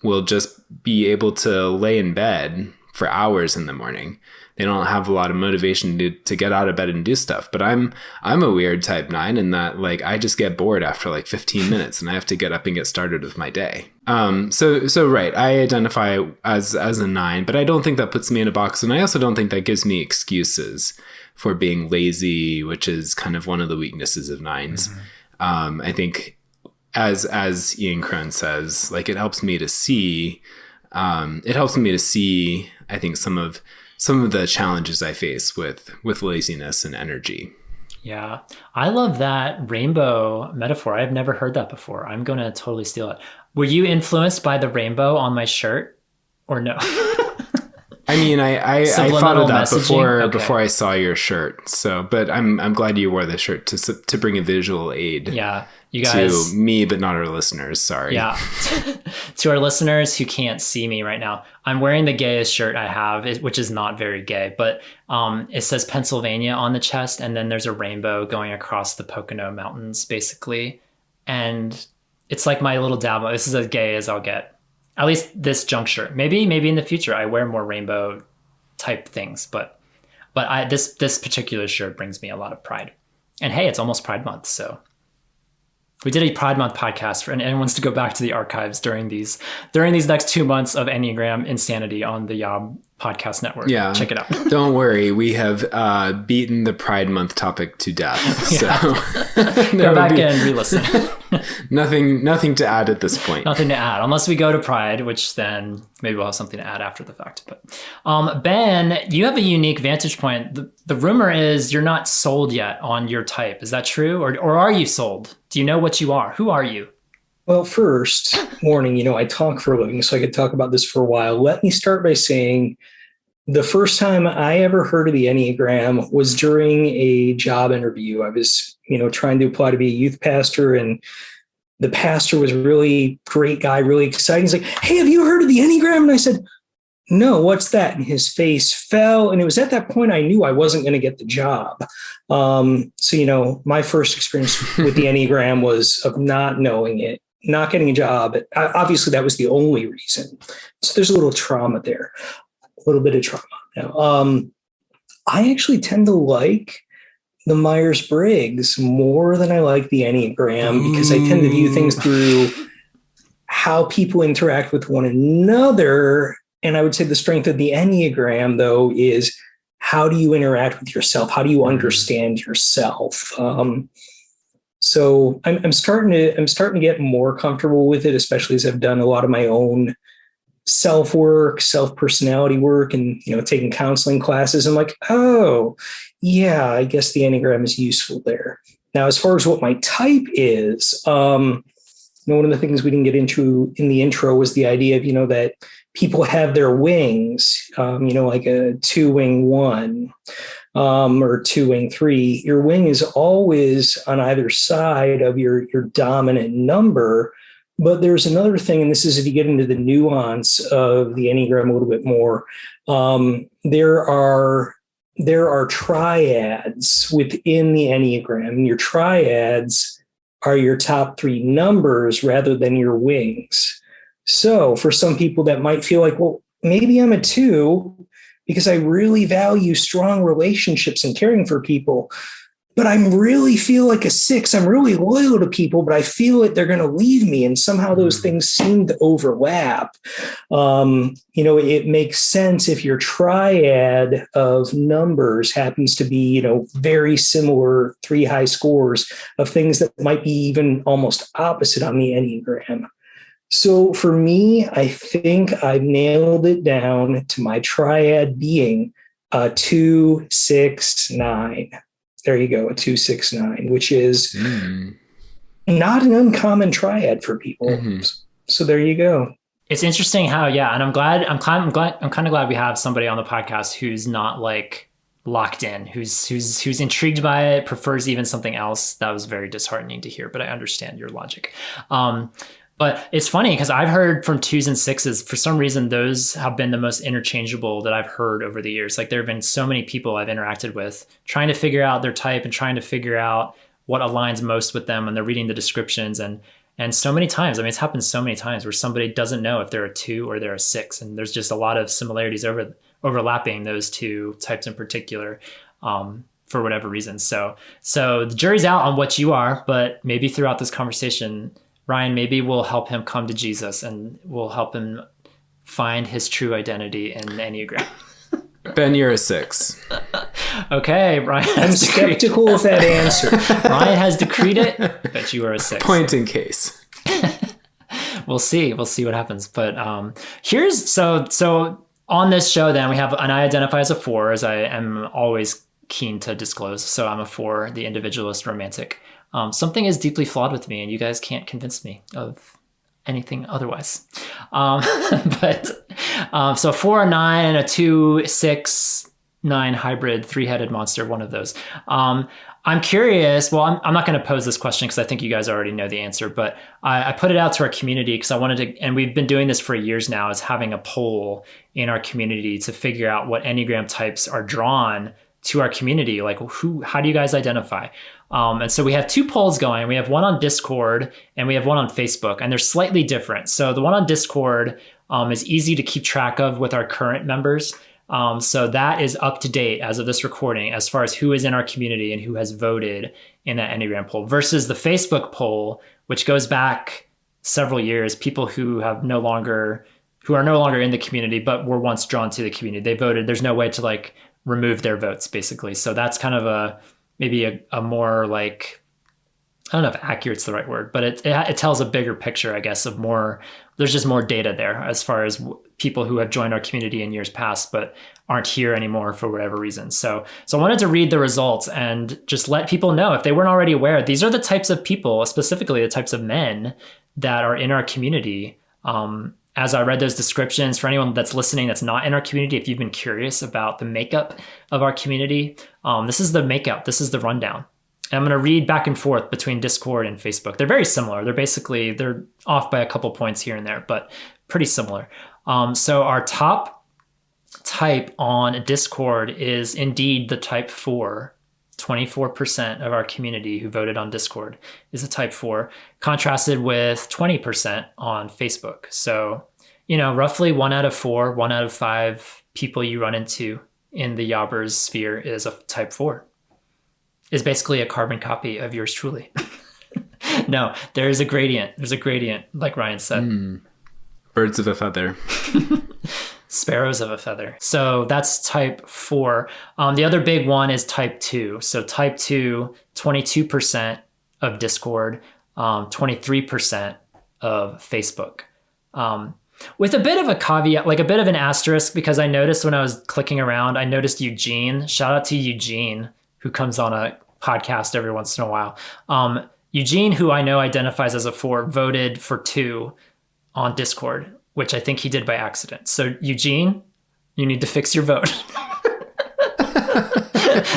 will just be able to lay in bed for hours in the morning. They don't have a lot of motivation to get out of bed and do stuff. But I'm a weird type 9 in that I just get bored after 15 minutes and I have to get up and get started with my day. So right, I identify as a 9, but I don't think that puts me in a box, and I also don't think that gives me excuses for being lazy, which is kind of one of the weaknesses of 9s. Mm-hmm. I think as Ian Crone says, it helps me to see. I think some of the challenges I face with laziness and energy. Yeah. I love that rainbow metaphor. I've never heard that before. I'm going to totally steal it. Were you influenced by the rainbow on my shirt or no? I mean, I thought of that messaging? before I saw your shirt. So, but I'm glad you wore the shirt to bring a visual aid. Yeah. You guys, to me, but not our listeners. Sorry. Yeah. To our listeners who can't see me right now, I'm wearing the gayest shirt I have, which is not very gay, but it says Pennsylvania on the chest, and then there's a rainbow going across the Pocono Mountains, basically. And it's like my little dabble. This is as gay as I'll get. At least this juncture. Maybe in the future I wear more rainbow type things, but this particular shirt brings me a lot of pride. And hey, it's almost Pride Month, so We did a Pride Month podcast for anyone wants to go back to the archives during these next 2 months of Enneagram insanity on the YOB podcast network. Yeah. Check it out. Don't worry. We have beaten the Pride Month topic to death. So Go back and re-listen. nothing to add at this point. Nothing to add, unless we go to Pride, which then maybe we'll have something to add after the fact. But Ben, you have a unique vantage point. The rumor is you're not sold yet on your type. Is that true? Or are you sold? Do you know what you are? Who are you? Well, first, warning, I talk for a living, so I could talk about this for a while. Let me start by saying the first time I ever heard of the Enneagram was during a job interview. I was, trying to apply to be a youth pastor, and the pastor was a really great guy, really exciting. He's like, "Hey, have you heard of the Enneagram?" And I said, "No, what's that?" And his face fell. And it was at that point I knew I wasn't going to get the job. So, my first experience with the Enneagram was of not knowing it, not getting a job. Obviously, that was the only reason. So there's a little trauma there, a little bit of trauma. Now, I actually tend to like the Myers-Briggs more than I like the Enneagram because I tend to view things through how people interact with one another. And I would say the strength of the Enneagram, though, is how do you interact with yourself? How do you understand yourself? So I'm starting to get more comfortable with it, especially as I've done a lot of my own self-work, self-personality work, and taking counseling classes. I'm like, oh, yeah, I guess the Enneagram is useful there. Now, as far as what my type is, one of the things we didn't get into in the intro was the idea of that people have their wings, like a 2-wing 1 or 2-wing 3. Your wing is always on either side of your dominant number. But there's another thing, and this is if you get into the nuance of the Enneagram a little bit more. There are triads within the Enneagram, and your triads are your top 3 numbers rather than your wings. So for some people that might feel like, well, maybe I'm a 2 because I really value strong relationships and caring for people, but I really feel like a 6. I'm really loyal to people, but I feel like they're going to leave me. And somehow those things seem to overlap. It makes sense if your triad of numbers happens to be, very similar 3 high scores of things that might be even almost opposite on the Enneagram. So for me, I think I've nailed it down to my triad being 2, 6, 9. There you go, a 2, 6, 9, which is not an uncommon triad for people. Mm-hmm. So there you go. It's interesting how, and I'm kind of glad we have somebody on the podcast who's not like locked in, who's intrigued by it, prefers even something else. That was very disheartening to hear, but I understand your logic. But it's funny because I've heard from 2s and 6s, for some reason, those have been the most interchangeable that I've heard over the years. Like there have been so many people I've interacted with trying to figure out their type and trying to figure out what aligns most with them. And they're reading the descriptions and so many times, it's happened so many times where somebody doesn't know if they're a 2 or they're a 6. And there's just a lot of similarities overlapping those 2 types in particular. For whatever reason. So the jury's out on what you are, but maybe throughout this conversation, Ryan, maybe we'll help him come to Jesus and we'll help him find his true identity in the Enneagram. Ben, you're a 6. Okay, Ryan. I'm skeptical of that answer. Ryan has decreed it that you are a 6. Point in case. We'll see what happens. But so on this show, then we have, and I identify as a 4, as I am always keen to disclose. So I'm a 4, the individualist romantic. Something is deeply flawed with me, and you guys can't convince me of anything otherwise. So 4, 9, and a 2, 6, 9 hybrid, 3-headed monster, one of those. I'm curious. Well, I'm not going to pose this question because I think you guys already know the answer, but I put it out to our community because I wanted to, and we've been doing this for years now, is having a poll in our community to figure out what Enneagram types are drawn to our community. Like how do you guys identify? And so we have 2 polls going. We have one on Discord and we have one on Facebook, and they're slightly different. So the one on Discord is easy to keep track of with our current members. So that is up to date as of this recording, as far as who is in our community and who has voted in that Enneagram poll versus the Facebook poll, which goes back several years, people who are no longer in the community, but were once drawn to the community. They voted. There's no way to like remove their votes, basically. So that's kind of maybe a more like, I don't know if accurate's the right word, but it tells a bigger picture, I guess, of more, there's just more data there as far as people who have joined our community in years past, but aren't here anymore for whatever reason. So I wanted to read the results and just let people know, if they weren't already aware, these are the types of people, specifically the types of men that are in our community. As I read those descriptions, for anyone that's listening that's not in our community, if you've been curious about the makeup of our community, this is the makeup, this is the rundown. And I'm going to read back and forth between Discord and Facebook. They're very similar. They're off by a couple points here and there, but pretty similar. So our top type on Discord is indeed the type 4. 24% of our community who voted on Discord is a type 4, contrasted with 20% on Facebook. So, roughly 1 out of 4, 1 out of 5 people you run into in the Yobbers sphere is a type 4. Is basically a carbon copy of yours truly. No, there is a gradient. There's a gradient, like Ryan said. Birds of a feather. Sparrows of a feather. So that's type 4. The other big one is type 2. So type 2, 22% of Discord, 23% of Facebook. With a bit of a caveat, like a bit of an asterisk, because I noticed when I was clicking around, I noticed Eugene. Shout out to Eugene, who comes on a podcast every once in a while. Eugene, who I know identifies as a 4, voted for 2 on Discord, which I think he did by accident. So Eugene, you need to fix your vote.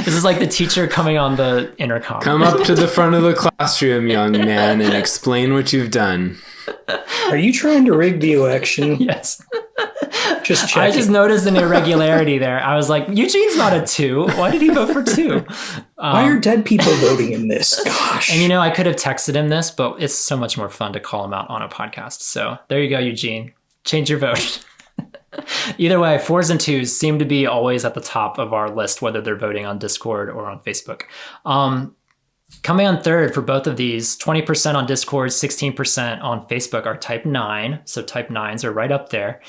This is like the teacher coming on the intercom. Come up to the front of the classroom, young man, and explain what you've done. Are you trying to rig the election? Yes. Just checking. I just noticed an irregularity there. I was like, Eugene's not a 2. Why did he vote for 2? Why are dead people voting in this? Gosh. And I could have texted him this, but it's so much more fun to call him out on a podcast. So there you go, Eugene. Change your vote. Either way, 4s and 2s seem to be always at the top of our list, whether they're voting on Discord or on Facebook. Coming on third for both of these, 20% on Discord, 16% on Facebook are type 9. So type 9s are right up there.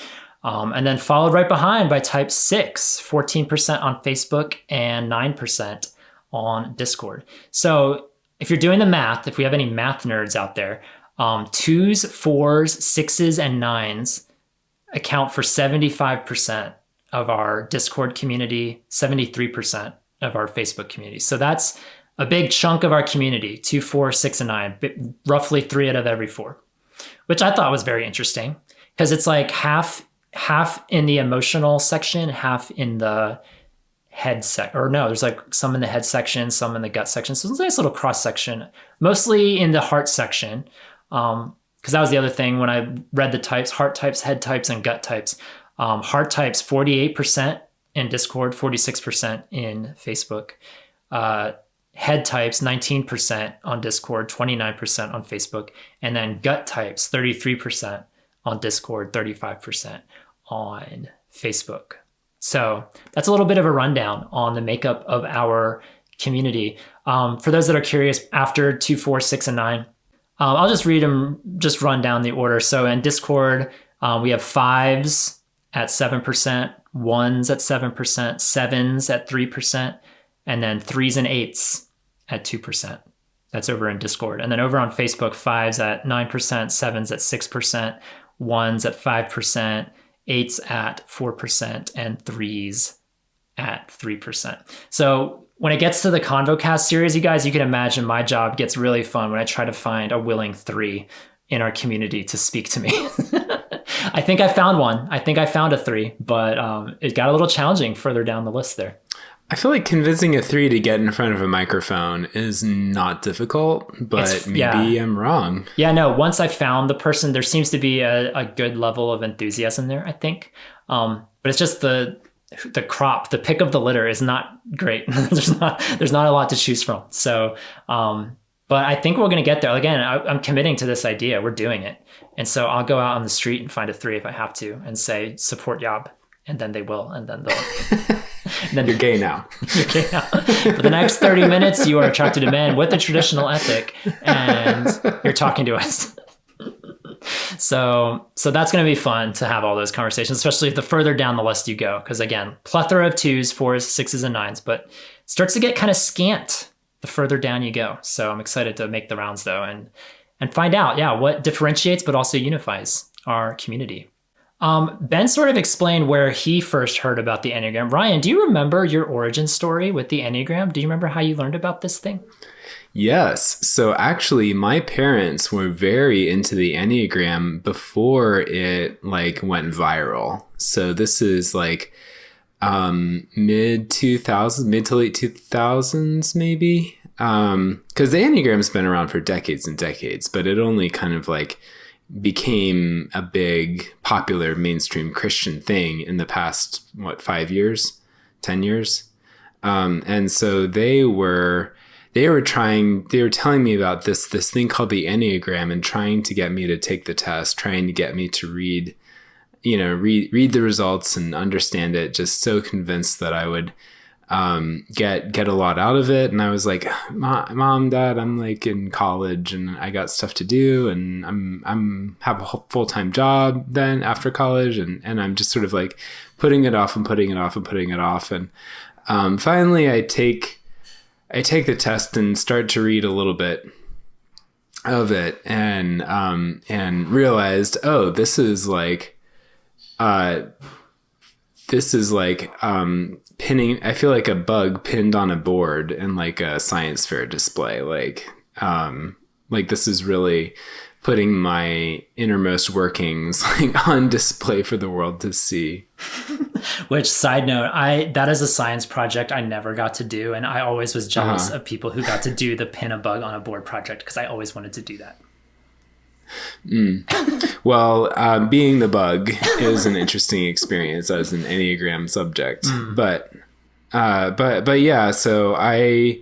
And then followed right behind by type 6, 14% on Facebook and 9% on Discord. So if you're doing the math, if we have any math nerds out there, 2s, 4s, 6s, and 9s account for 75% of our Discord community, 73% of our Facebook community. So that's a big chunk of our community, 2, 4, 6, and 9, roughly 3 out of every 4, which I thought was very interesting because it's like half in the emotional section, half in the head there's like some in the head section, some in the gut section. So it's a nice little cross section, mostly in the heart section. Because that was the other thing when I read the types: heart types, head types, and gut types. Heart types, 48% in Discord, 46% in Facebook. Head types, 19% on Discord, 29% on Facebook. And then gut types, 33% on Discord, 35% on Facebook. So that's a little bit of a rundown on the makeup of our community. For those that are curious, after 2, 4, 6, and 9, I'll just read them, just run down the order. So in Discord, we have 5s at 7%, 1s at 7%, 7s at 3%, and then 3s and 8s at 2%. That's over in Discord. And then over on Facebook, 5s at 9%, 7s at 6%, 1s at 5%, 8s at 4%, and 3s at 3%. So when it gets to the ConvoCast series, you guys, you can imagine my job gets really fun when I try to find a willing 3 in our community to speak to me. I think I found one. I think I found a 3, but it got a little challenging further down the list there. I feel like convincing a 3 to get in front of a microphone is not difficult, but maybe I'm wrong. Yeah, no, once I found the person, there seems to be a good level of enthusiasm there, I think. But it's just the pick of the litter is not great. there's not a lot to choose from. So, but I think we're going to get there. Again, I'm committing to this idea. We're doing it. And so I'll go out on the street and find a 3 if I have to and say, support Yob. and then they will, and then they'll. And then You're gay now. You're gay now. For the next 30 minutes, you are attracted to men with a traditional ethic, and you're talking to us. So that's going to be fun to have all those conversations, especially the further down the list you go. Because again, plethora of 2s, 4s, 6s, and 9s, but it starts to get kind of scant the further down you go. So I'm excited to make the rounds though, and find out, what differentiates but also unifies our community. Ben sort of explained where he first heard about the Enneagram. Ryan, do you remember your origin story with the Enneagram? Do you remember how you learned about this thing? Yes. So actually, my parents were very into the Enneagram before it went viral. So this is mid to late 2000s, maybe. Because the Enneagram's been around for decades and decades, but it only kind of became a big, popular, mainstream Christian thing in the past, 5 years, 10 years. And so they were telling me about this thing called the Enneagram and trying to get me to take the test, trying to get me to read the results and understand it, just so convinced that I would get a lot out of it. And I was like, Mom, Dad, I'm in college and I got stuff to do, and I'm have a full-time job then after college, and I'm just sort of putting it off and putting it off and putting it off. And finally I take the test and start to read a little bit of it, and realized, oh, this is pinning, I feel like a bug pinned on a board in a science fair display. This is really putting my innermost workings on display for the world to see. Which, side note, that is a science project I never got to do, and I always was jealous of people who got to do the pin a bug on a board project, because I always wanted to do that. Well, being the bug is an interesting experience as an Enneagram subject, but yeah, so I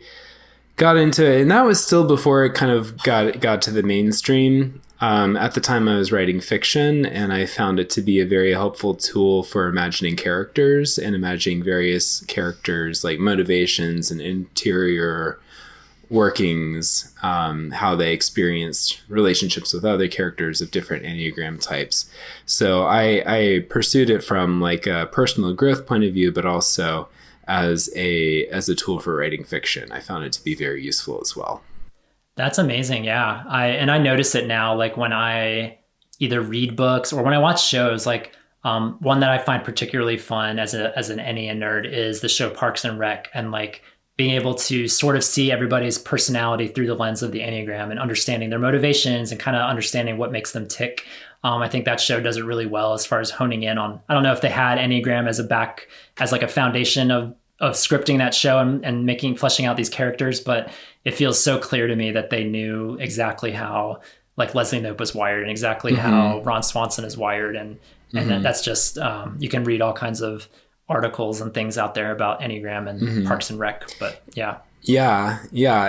got into it, and that was still before it kind of got to the mainstream. At the time I was writing fiction, and I found it to be a very helpful tool for imagining characters and imagining various characters, motivations and interior workings, how they experienced relationships with other characters of different Enneagram types. So I pursued it from a personal growth point of view, but also as a tool for writing fiction. I found it to be very useful as well. That's amazing. Yeah. I notice it now, when I either read books or when I watch shows, one that I find particularly fun as an Ennea nerd is the show Parks and Rec, and being able to sort of see everybody's personality through the lens of the Enneagram and understanding their motivations and kind of understanding what makes them tick. I think that show does it really well as far as honing in on, I don't know if they had Enneagram as a foundation of scripting that show and fleshing out these characters, but it feels so clear to me that they knew exactly how Leslie Knope was wired and exactly how Ron Swanson is wired. And that's just, you can read all kinds of articles and things out there about Enneagram and Parks and Rec, but yeah. Yeah.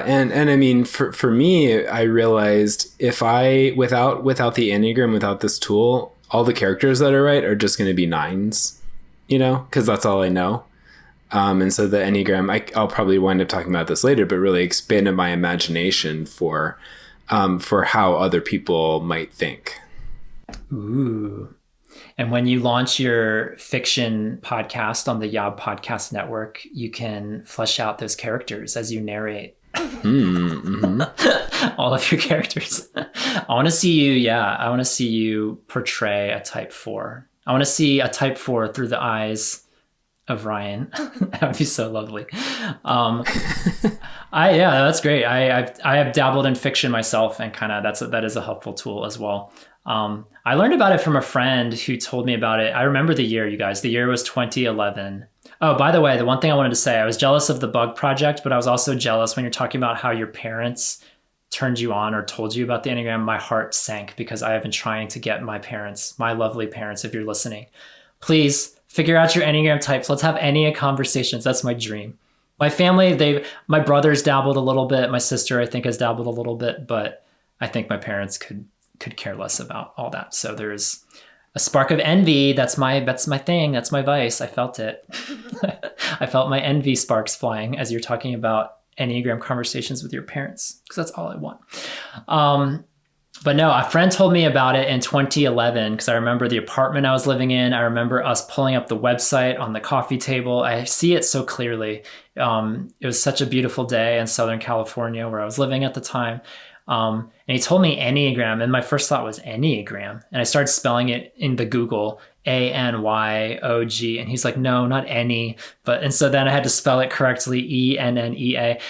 And I mean, for me, I realized if without the Enneagram, without this tool, all the characters that I write are just going to be 9s, because that's all I know. And so the Enneagram, I'll probably wind up talking about this later, but really expanded my imagination for how other people might think. Ooh. And when you launch your fiction podcast on the YOB Podcast Network, you can flesh out those characters as you narrate all of your characters. I want to see you portray a type 4. I want to see a type 4 through the eyes of Ryan. That would be so lovely. That's great. I have dabbled in fiction myself, and that is a helpful tool as well. I learned about it from a friend who told me about it. I remember the year, you guys. The year was 2011. Oh, by the way, the one thing I wanted to say, I was jealous of the bug project, but I was also jealous when you're talking about how your parents turned you on or told you about the Enneagram. My heart sank because I have been trying to get my parents, my lovely parents, if you're listening, please figure out your Enneagram types. Let's have Ennea conversations. That's my dream. My family, my brothers dabbled a little bit. My sister, I think, has dabbled a little bit, but I think my parents could care less about all that. So there's a spark of envy. That's my thing. That's my vice. I felt it. I felt my envy sparks flying as you're talking about Enneagram conversations with your parents, because that's all I want. But no, a friend told me about it in 2011 because I remember the apartment I was living in. I remember us pulling up the website on the coffee table. I see it so clearly. It was such a beautiful day in Southern California where I was living at the time. And he told me Enneagram, and my first thought was Enneagram. And I started spelling it in the Google, ANYOG. And he's like, no, not any. And so then I had to spell it correctly, ENNEA.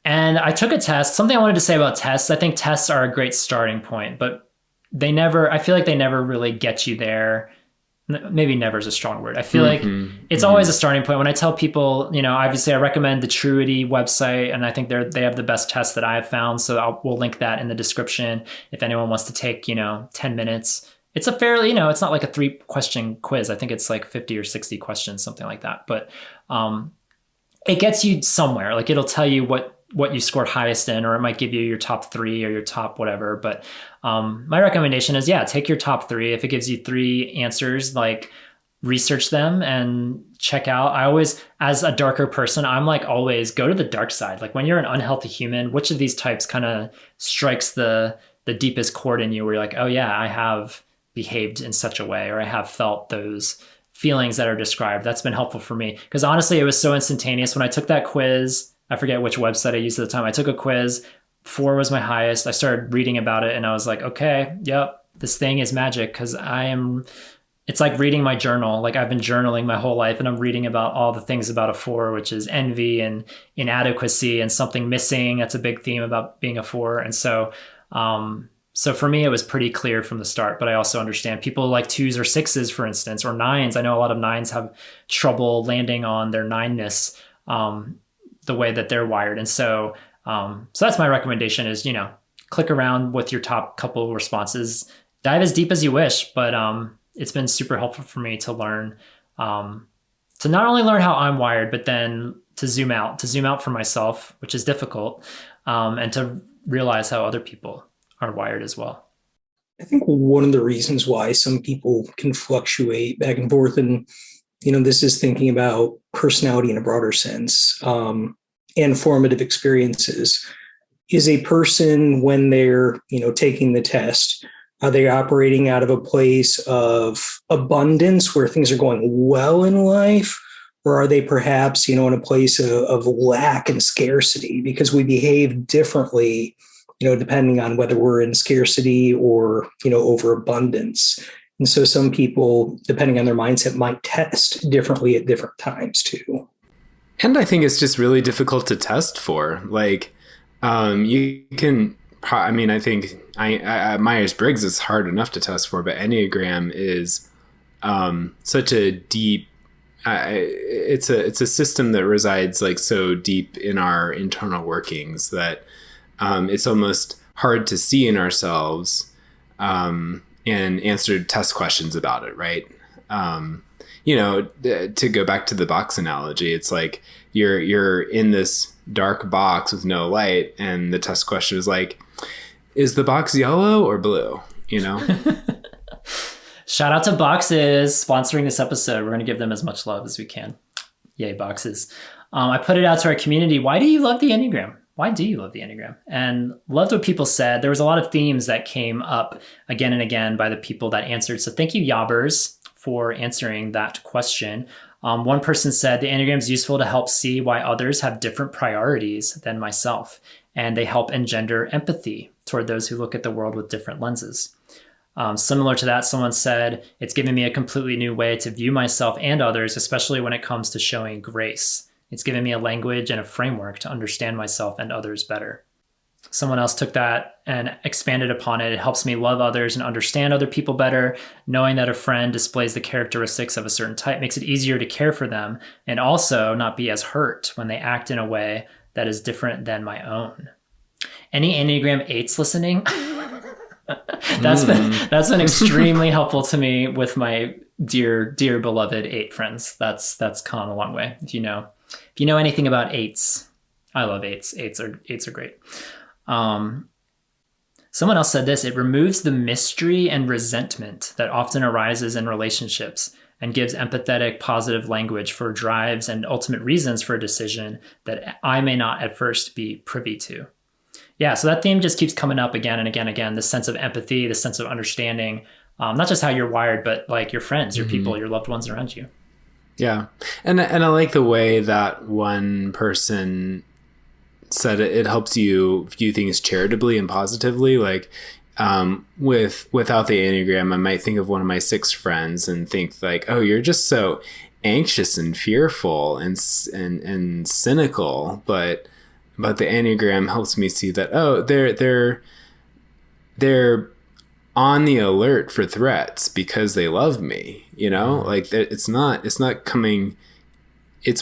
And I took a test. Something I wanted to say about tests, I think tests are a great starting point, but I feel like they never really get you there. Maybe never is a strong word. I feel like it's always a starting point. When I tell people, obviously I recommend the Truity website, and I think they have the best tests that I have found. So we'll link that in the description if anyone wants to take, 10 minutes. It's a fairly, it's not like a 3-question quiz. I think it's like 50 or 60 questions, something like that. But it gets you somewhere. Like it'll tell you what you scored highest in, or it might give you your top 3 or your top whatever. But my recommendation is, take your top 3. If it gives you 3 answers, like research them and check out. I always, as a darker person, I'm like always go to the dark side. Like when you're an unhealthy human, which of these types kind of strikes the deepest chord in you where you're like, oh yeah, I have behaved in such a way, or I have felt those feelings that are described. That's been helpful for me. Because honestly, it was so instantaneous. When I took that quiz, I forget which website I used at the time. I took a quiz, 4 was my highest. I started reading about it and I was like, okay, yep, this thing is magic, because it's like reading my journal. Like I've been journaling my whole life and I'm reading about all the things about a 4, which is envy and inadequacy and something missing. That's a big theme about being a 4. And so for me, it was pretty clear from the start, but I also understand people like 2s or 6s, for instance, or 9s. I know a lot of 9s have trouble landing on their 9-ness, the way that they're wired. And so that's my recommendation is, click around with your top couple responses, dive as deep as you wish. But it's been super helpful for me to learn, to not only learn how I'm wired, but then to zoom out for myself, which is difficult, and to realize how other people are wired as well. I think one of the reasons why some people can fluctuate back and forth, and this is thinking about personality in a broader sense, and formative experiences, is a person when they're, taking the test, are they operating out of a place of abundance where things are going well in life? Or are they perhaps, in a place of lack and scarcity? Because we behave differently, depending on whether we're in scarcity or, overabundance. And so some people, depending on their mindset, might test differently at different times too. And I think it's just really difficult to test for. Like, you can, I think Myers-Briggs is hard enough to test for, but Enneagram is such a deep, it's a system that resides like so deep in our internal workings that it's almost hard to see in ourselves and answer test questions about it, right? To go back to the box analogy, it's like you're in this dark box with no light, and the test question is like, is the box yellow or blue? Shout out to Boxes sponsoring this episode. We're going to give them as much love as we can. Yay, Boxes. I put it out to our community. Why do you love the Enneagram? Why do you love the Enneagram? And loved what people said. There was a lot of themes that came up again and again by the people that answered. So thank you, Yobbers, for answering that question. One person said, the Enneagram is useful to help see why others have different priorities than myself, and they help engender empathy toward those who look at the world with different lenses. Similar to that, someone said, it's given me a completely new way to view myself and others, especially when it comes to showing grace. It's given me a language and a framework to understand myself and others better. Someone else took that and expanded upon it. It helps me love others and understand other people better. Knowing that a friend displays the characteristics of a certain type makes it easier to care for them and also not be as hurt when they act in a way that is different than my own. Any Enneagram 8s listening? That's been extremely helpful to me with my dear beloved 8 friends. That's gone a long way. If you know anything about 8s, I love 8s. 8s are great. Someone else said this: it removes the mystery and resentment that often arises in relationships and gives empathetic, positive language for drives and ultimate reasons for a decision that I may not at first be privy to. Yeah, so that theme just keeps coming up again and again and again, the sense of empathy, the sense of understanding, not just how you're wired, but like your friends, your people, your loved ones around you. Yeah. And I like the way that one person said it helps you view things charitably and positively. Like, without the Enneagram, I might think of one of my 6 friends and think like, oh, you're just so anxious and fearful and cynical. But the Enneagram helps me see that, oh, they're on the alert for threats because they love me, like it's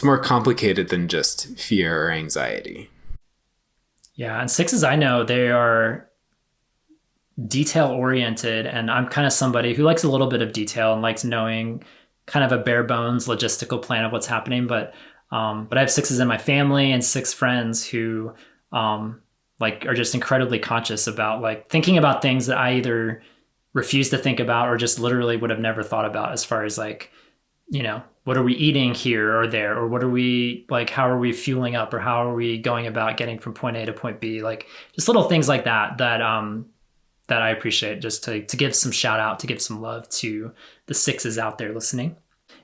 more complicated than just fear or anxiety. Yeah. And 6s, I know they are detail oriented, and I'm kind of somebody who likes a little bit of detail and likes knowing kind of a bare bones logistical plan of what's happening. But I have 6s in my family and 6 friends who are just incredibly conscious about like thinking about things that I either refuse to think about or just literally would have never thought about, as far as like, what are we eating here or there, or what are we like, how are we fueling up, or how are we going about getting from point A to point B? Like just little things like that I appreciate, just to give some shout out, to give some love to the 6s out there listening.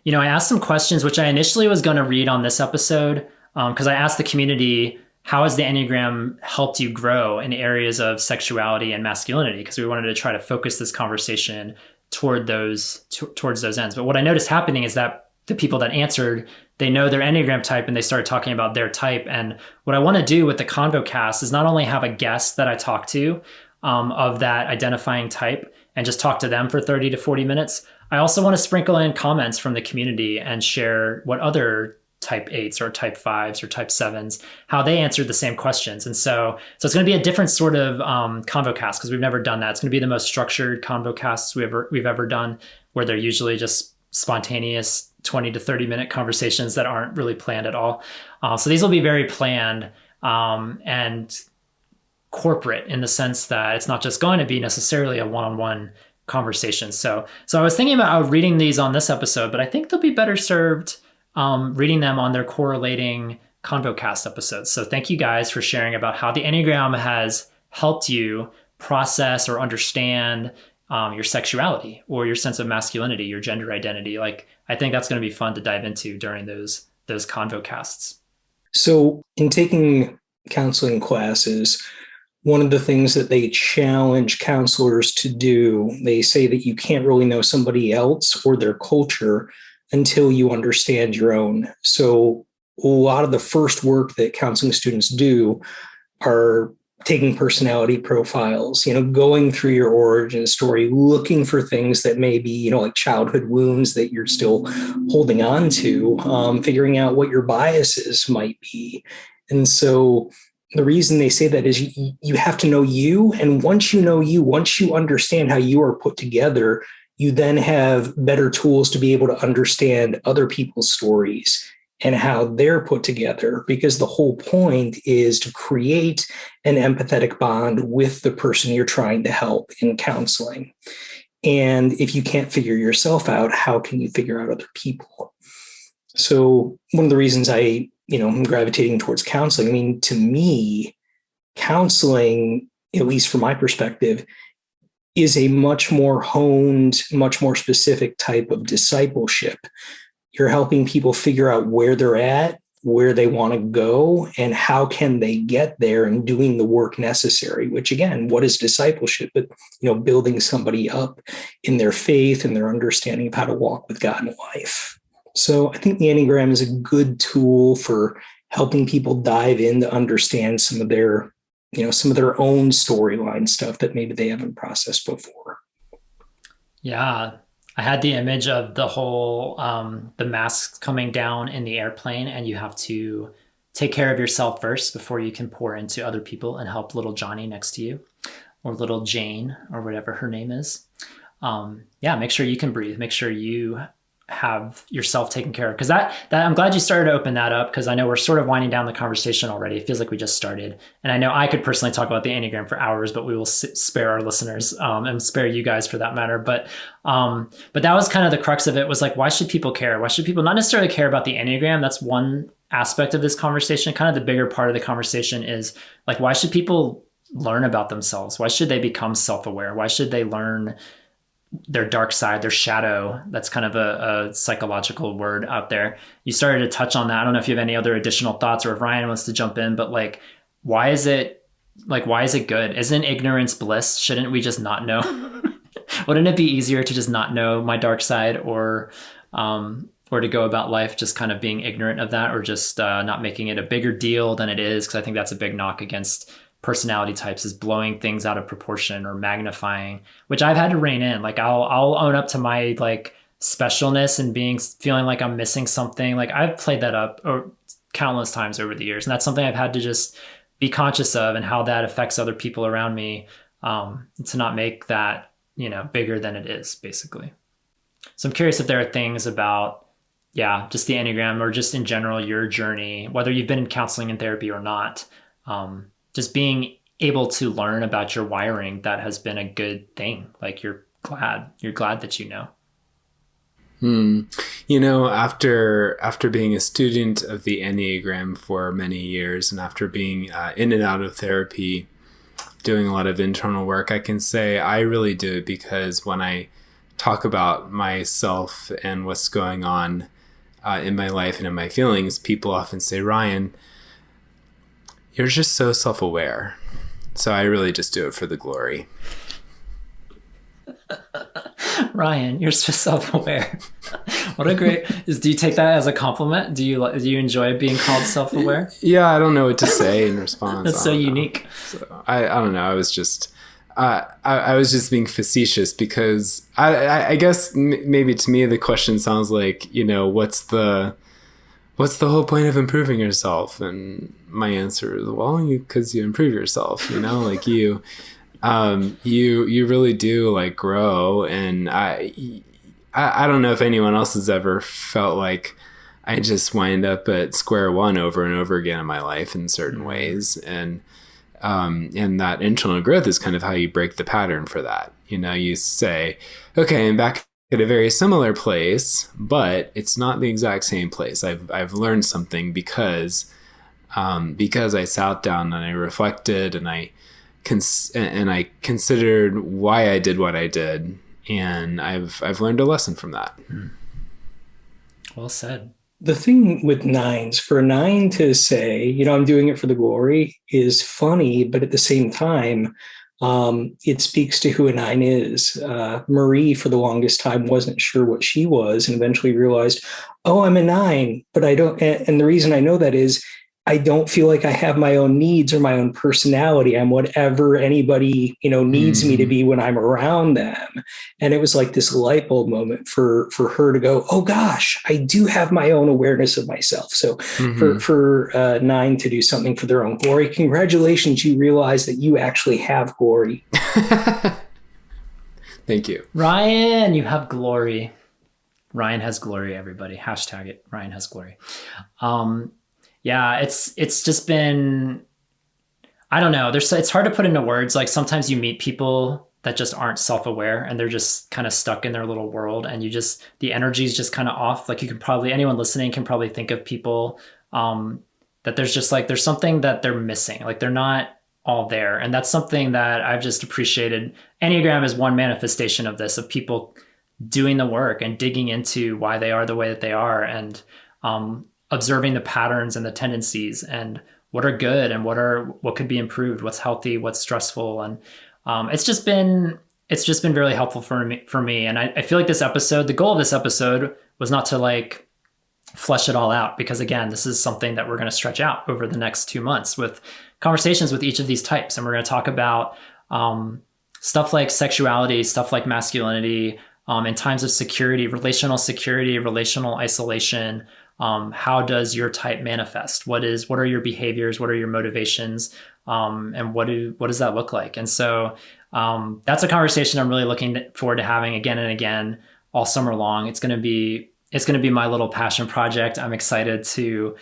I asked some questions, which I initially was going to read on this episode, because I asked the community, how has the Enneagram helped you grow in areas of sexuality and masculinity? Because we wanted to try to focus this conversation towards those ends. But what I noticed happening is that the people that answered, they know their Enneagram type and they started talking about their type. And what I want to do with the ConvoCast is not only have a guest that I talk to of that identifying type and just talk to them for 30 to 40 minutes. I also want to sprinkle in comments from the community and share what other type 8s or type 5s or type 7s, how they answered the same questions. And so it's going to be a different sort of ConvoCast, because we've never done that. It's going to be the most structured ConvoCasts we've ever done, where they're usually just spontaneous 20 to 30 minute conversations that aren't really planned at all. So these will be very planned and corporate, in the sense that it's not just going to be necessarily a one-on-one conversation. So I was thinking about reading these on this episode, but I think they'll be better served reading them on their correlating ConvoCast episodes. So thank you guys for sharing about how the Enneagram has helped you process or understand your sexuality or your sense of masculinity, your gender identity. Like, I think that's going to be fun to dive into during those ConvoCasts. So in taking counseling classes, one of the things that they challenge counselors to do, they say that you can't really know somebody else or their culture until you understand your own. So a lot of the first work that counseling students do are taking personality profiles, going through your origin story, looking for things that may be, like childhood wounds that you're still holding on to, figuring out what your biases might be. And so the reason they say that is you have to know you. And once you know you, once you understand how you are put together, you then have better tools to be able to understand other people's stories and how they're put together, because the whole point is to create an empathetic bond with the person you're trying to help in counseling. And if you can't figure yourself out, how can you figure out other people? So one of the reasons I'm gravitating towards counseling, to me, counseling, at least from my perspective, is a much more honed, much more specific type of discipleship. You're helping people figure out where they're at, where they want to go, and how can they get there, and doing the work necessary, which again, what is discipleship? But, building somebody up in their faith and their understanding of how to walk with God in life. So I think the Enneagram is a good tool for helping people dive in to understand some of their own storyline stuff that maybe they haven't processed before. Yeah. I had the image of the whole, the masks coming down in the airplane, and you have to take care of yourself first before you can pour into other people and help little Johnny next to you, or little Jane, or whatever her name is. Make sure you can breathe. Make sure you have yourself taken care of? Because that I'm glad you started to open that up, because I know we're sort of winding down the conversation already. It feels like we just started, and I know I could personally talk about the Enneagram for hours, but we will spare our listeners and spare you guys for that matter. But that was kind of the crux of it, was like, why should people care? Why should people not necessarily care about the Enneagram? That's one aspect of this conversation. Kind of the bigger part of the conversation is like, why should people learn about themselves? Why should they become self-aware? Why should they learn their dark side, their shadow? That's kind of a psychological word out there. You started to touch on that. I don't know if you have any other additional thoughts, or if Ryan wants to jump in, but like, why is it good? Isn't ignorance bliss? Shouldn't we just not know? Wouldn't it be easier to just not know my dark side, or to go about life just kind of being ignorant of that, or just not making it a bigger deal than it is? Because I think that's a big knock against personality types, is blowing things out of proportion or magnifying, which I've had to rein in. Like I'll own up to my like specialness and feeling like I'm missing something. Like I've played that up countless times over the years, and that's something I've had to just be conscious of, and how that affects other people around me, to not make that, bigger than it is, basically. So I'm curious if there are things about, just the Enneagram, or just in general your journey, whether you've been in counseling and therapy or not, just being able to learn about your wiring, that has been a good thing. Like you're glad that you know. After being a student of the Enneagram for many years, and after being in and out of therapy, doing a lot of internal work, I can say I really do it because when I talk about myself and what's going on in my life and in my feelings, people often say, Ryan, you're just so self-aware. So I really just do it for the glory. Ryan, you're so self-aware. What a great, do you take that as a compliment? Do you enjoy being called self-aware? Yeah, I don't know what to say in response. That's so unique. So I don't know. I was just being facetious, because I guess maybe to me the question sounds like, what's the whole point of improving yourself? And my answer is, well, because you improve yourself, like you really do like grow. And I don't know if anyone else has ever felt like I just wind up at square one over and over again in my life in certain ways. And that internal growth is kind of how you break the pattern for that. You say, okay, I'm back at a very similar place, but it's not the exact same place. I've learned something because I sat down and I reflected, and I considered why I did what I did, and I've learned a lesson from that. Well said. The thing with nines, for a nine to say, I'm doing it for the glory, is funny, but at the same time, it speaks to who a nine is. Marie, for the longest time, wasn't sure what she was, and eventually realized, oh, I'm a nine, but I don't. And the reason I know that is I don't feel like I have my own needs or my own personality. I'm whatever anybody, needs me to be when I'm around them. And it was like this light bulb moment for her to go, oh gosh, I do have my own awareness of myself. So for nine to do something for their own glory, congratulations, you realize that you actually have glory. Thank you. Ryan, you have glory. Ryan has glory, everybody. Hashtag it. Ryan has glory. Yeah, it's just been, I don't know. It's hard to put into words. Like sometimes you meet people that just aren't self-aware, and they're just kind of stuck in their little world, and the energy is just kind of off. Like anyone listening can probably think of people that there's something that they're missing. Like they're not all there. And that's something that I've just appreciated. Enneagram is one manifestation of this, of people doing the work and digging into why they are the way that they are, and observing the patterns and the tendencies, and what are good and what could be improved, what's healthy, what's stressful. And it's just been really helpful for me. And I feel like the goal of this episode was not to like flesh it all out, because again, this is something that we're going to stretch out over the next 2 months with conversations with each of these types. And we're going to talk about stuff like sexuality, stuff like masculinity, in times of security, relational isolation. How does your type manifest? What are your behaviors? What are your motivations? And what does that look like? And so that's a conversation I'm really looking forward to having again and again all summer long. It's going to be it's going to be my little passion project. I'm excited to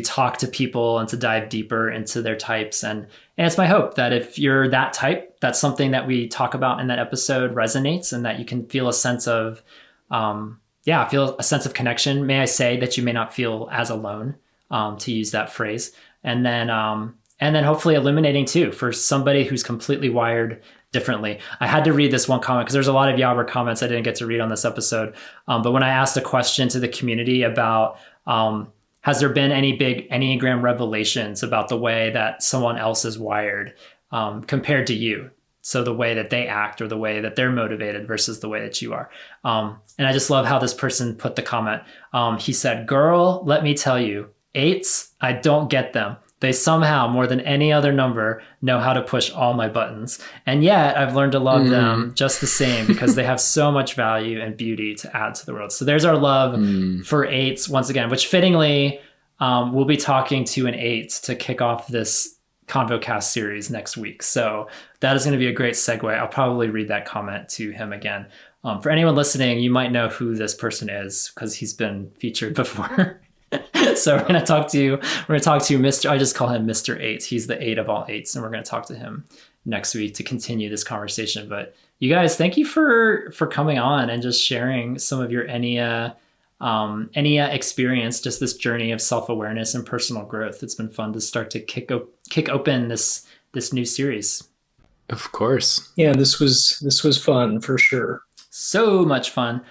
talk to people and to dive deeper into their types. And it's my hope that if you're that type, that's something that we talk about in that episode resonates, and that you can feel a sense of, feel a sense of connection. May I say that you may not feel as alone, to use that phrase. And then hopefully illuminating too for somebody who's completely wired differently. I had to read this one comment because there's a lot of Yobber comments I didn't get to read on this episode. But when I asked a question to the community about, has there been any big Enneagram revelations about the way that someone else is wired compared to you? So the way that they act or the way that they're motivated versus the way that you are. And I just love how this person put the comment. He said, "Girl, let me tell you, 8s, I don't get them. They somehow, more than any other number, know how to push all my buttons. And yet I've learned to love them just the same because they have so much value and beauty to add to the world." So there's our love for 8s once again, which fittingly, we'll be talking to an 8 to kick off this ConvoCast series next week. So that is going to be a great segue. I'll probably read that comment to him again. For anyone listening, you might know who this person is because he's been featured before. So we're going to talk to Mr. I just call him Mr. 8. He's the 8 of all 8s. And we're going to talk to him next week to continue this conversation. But you guys, thank you for coming on and just sharing some of your Ennea experience, just this journey of self-awareness and personal growth. It's been fun to start to kick open this new series. Of course. Yeah, this was fun for sure. So much fun.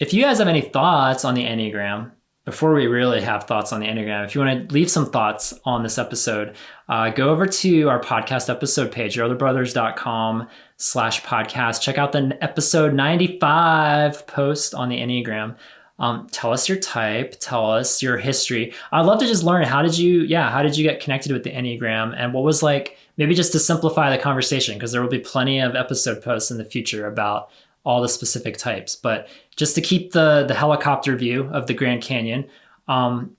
If you guys have any thoughts on the Enneagram, before we really have thoughts on the Enneagram, if you want to leave some thoughts on this episode, go over to our podcast episode page, yourotherbrothers.com/podcast. Check out the episode 95 post on the Enneagram. Tell us your type, tell us your history. I'd love to just learn, how did you get connected with the Enneagram, and what was like, maybe just to simplify the conversation, because there will be plenty of episode posts in the future about all the specific types, but just to keep the helicopter view of the Grand Canyon,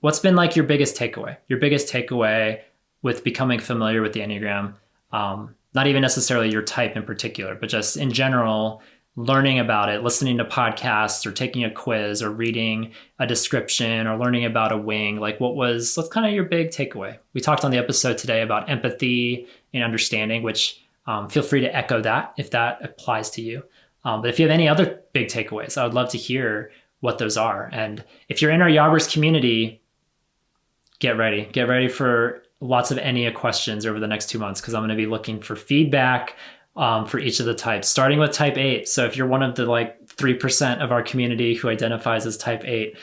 what's been like your biggest takeaway with becoming familiar with the Enneagram? Not even necessarily your type in particular, but just in general, learning about it, listening to podcasts or taking a quiz or reading a description or learning about a wing. Like what's kind of your big takeaway? We talked on the episode today about empathy and understanding, which feel free to echo that if that applies to you. But if you have any other big takeaways, I would love to hear what those are. And if you're in our Yobbers community, get ready for lots of Ennea questions over the next 2 months, because I'm going to be looking for feedback for each of the types, starting with type 8. So if you're one of the 3% of our community who identifies as type 8,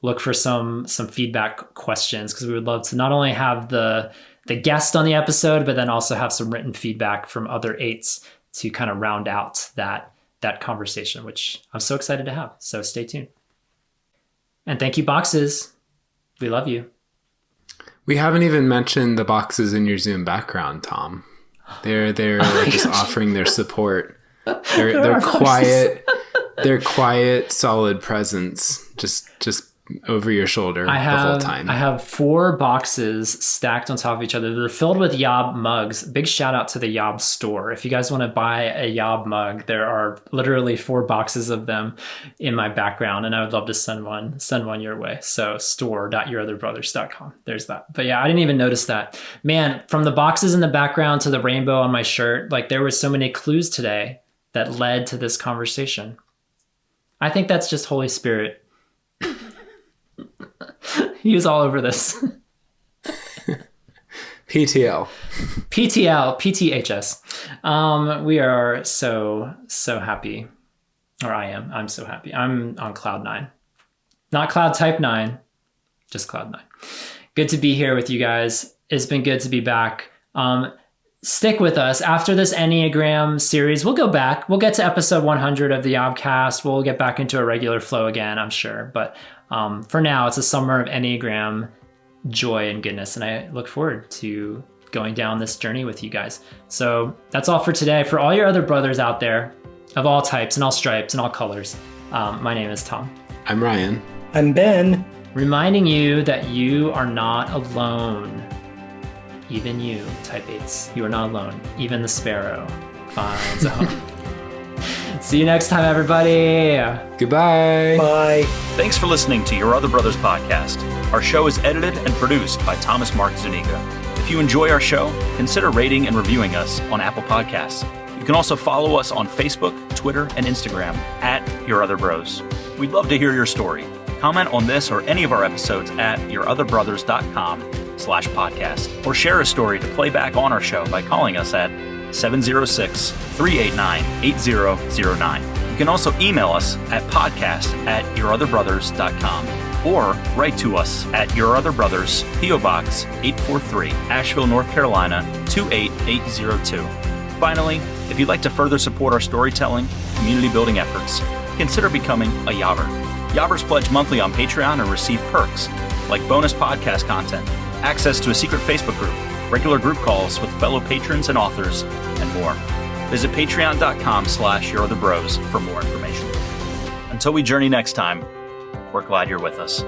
look for some feedback questions, because we would love to not only have the guest on the episode, but then also have some written feedback from other 8s to kind of round out that conversation, which I'm so excited to have. So stay tuned. And thank you, boxes. We love you. We haven't even mentioned the boxes in your Zoom background, Tom. They're just offering their support. They're quiet. They're quiet, solid presence. Just over your shoulder the whole time. I have 4 boxes stacked on top of each other. They're filled with YOB mugs. Big shout out to the YOB store. If you guys want to buy a YOB mug, there are literally 4 boxes of them in my background, and I would love to send one your way. So store.yourotherbrothers.com. There's that. But yeah, I didn't even notice that. Man, from the boxes in the background to the rainbow on my shirt, there were so many clues today that led to this conversation. I think that's just Holy Spirit. He was all over this. PTL, PTHS. We are so happy, or I'm so happy. I'm on cloud 9, not cloud type 9, just cloud 9. Good to be here with you guys. It's been good to be back. Stick with us after this Enneagram series. We'll go back. We'll get to episode 100 of the YOBcast. We'll get back into a regular flow again, I'm sure. But for now, it's a summer of Enneagram joy and goodness, and I look forward to going down this journey with you guys. So that's all for today. For all your other brothers out there of all types and all stripes and all colors, my name is Tom. I'm Ryan. I'm Ben. Reminding you that you are not alone. Even you, type 8s, you are not alone. Even the sparrow finds a home. See you next time, everybody. Goodbye. Bye. Thanks for listening to Your Other Brothers podcast. Our show is edited and produced by Thomas Mark Zuniga. If you enjoy our show, consider rating and reviewing us on Apple Podcasts. You can also follow us on Facebook, Twitter, and Instagram at Your Other Bros. We'd love to hear your story. Comment on this or any of our episodes at yourotherbrothers.com/podcast, or share a story to play back on our show by calling us at 706-389-8009. You can also email us at podcast@yourotherbrothers.com or write to us at Your Other Brothers, P.O. Box 843, Asheville, North Carolina 28802. Finally, if you'd like to further support our storytelling, community building efforts, consider becoming a Yobber. Yobbers pledge monthly on Patreon and receive perks like bonus podcast content, access to a secret Facebook group, regular group calls with fellow patrons and authors, and more. Visit patreon.com/yourotherbros for more information. Until we journey next time, we're glad you're with us.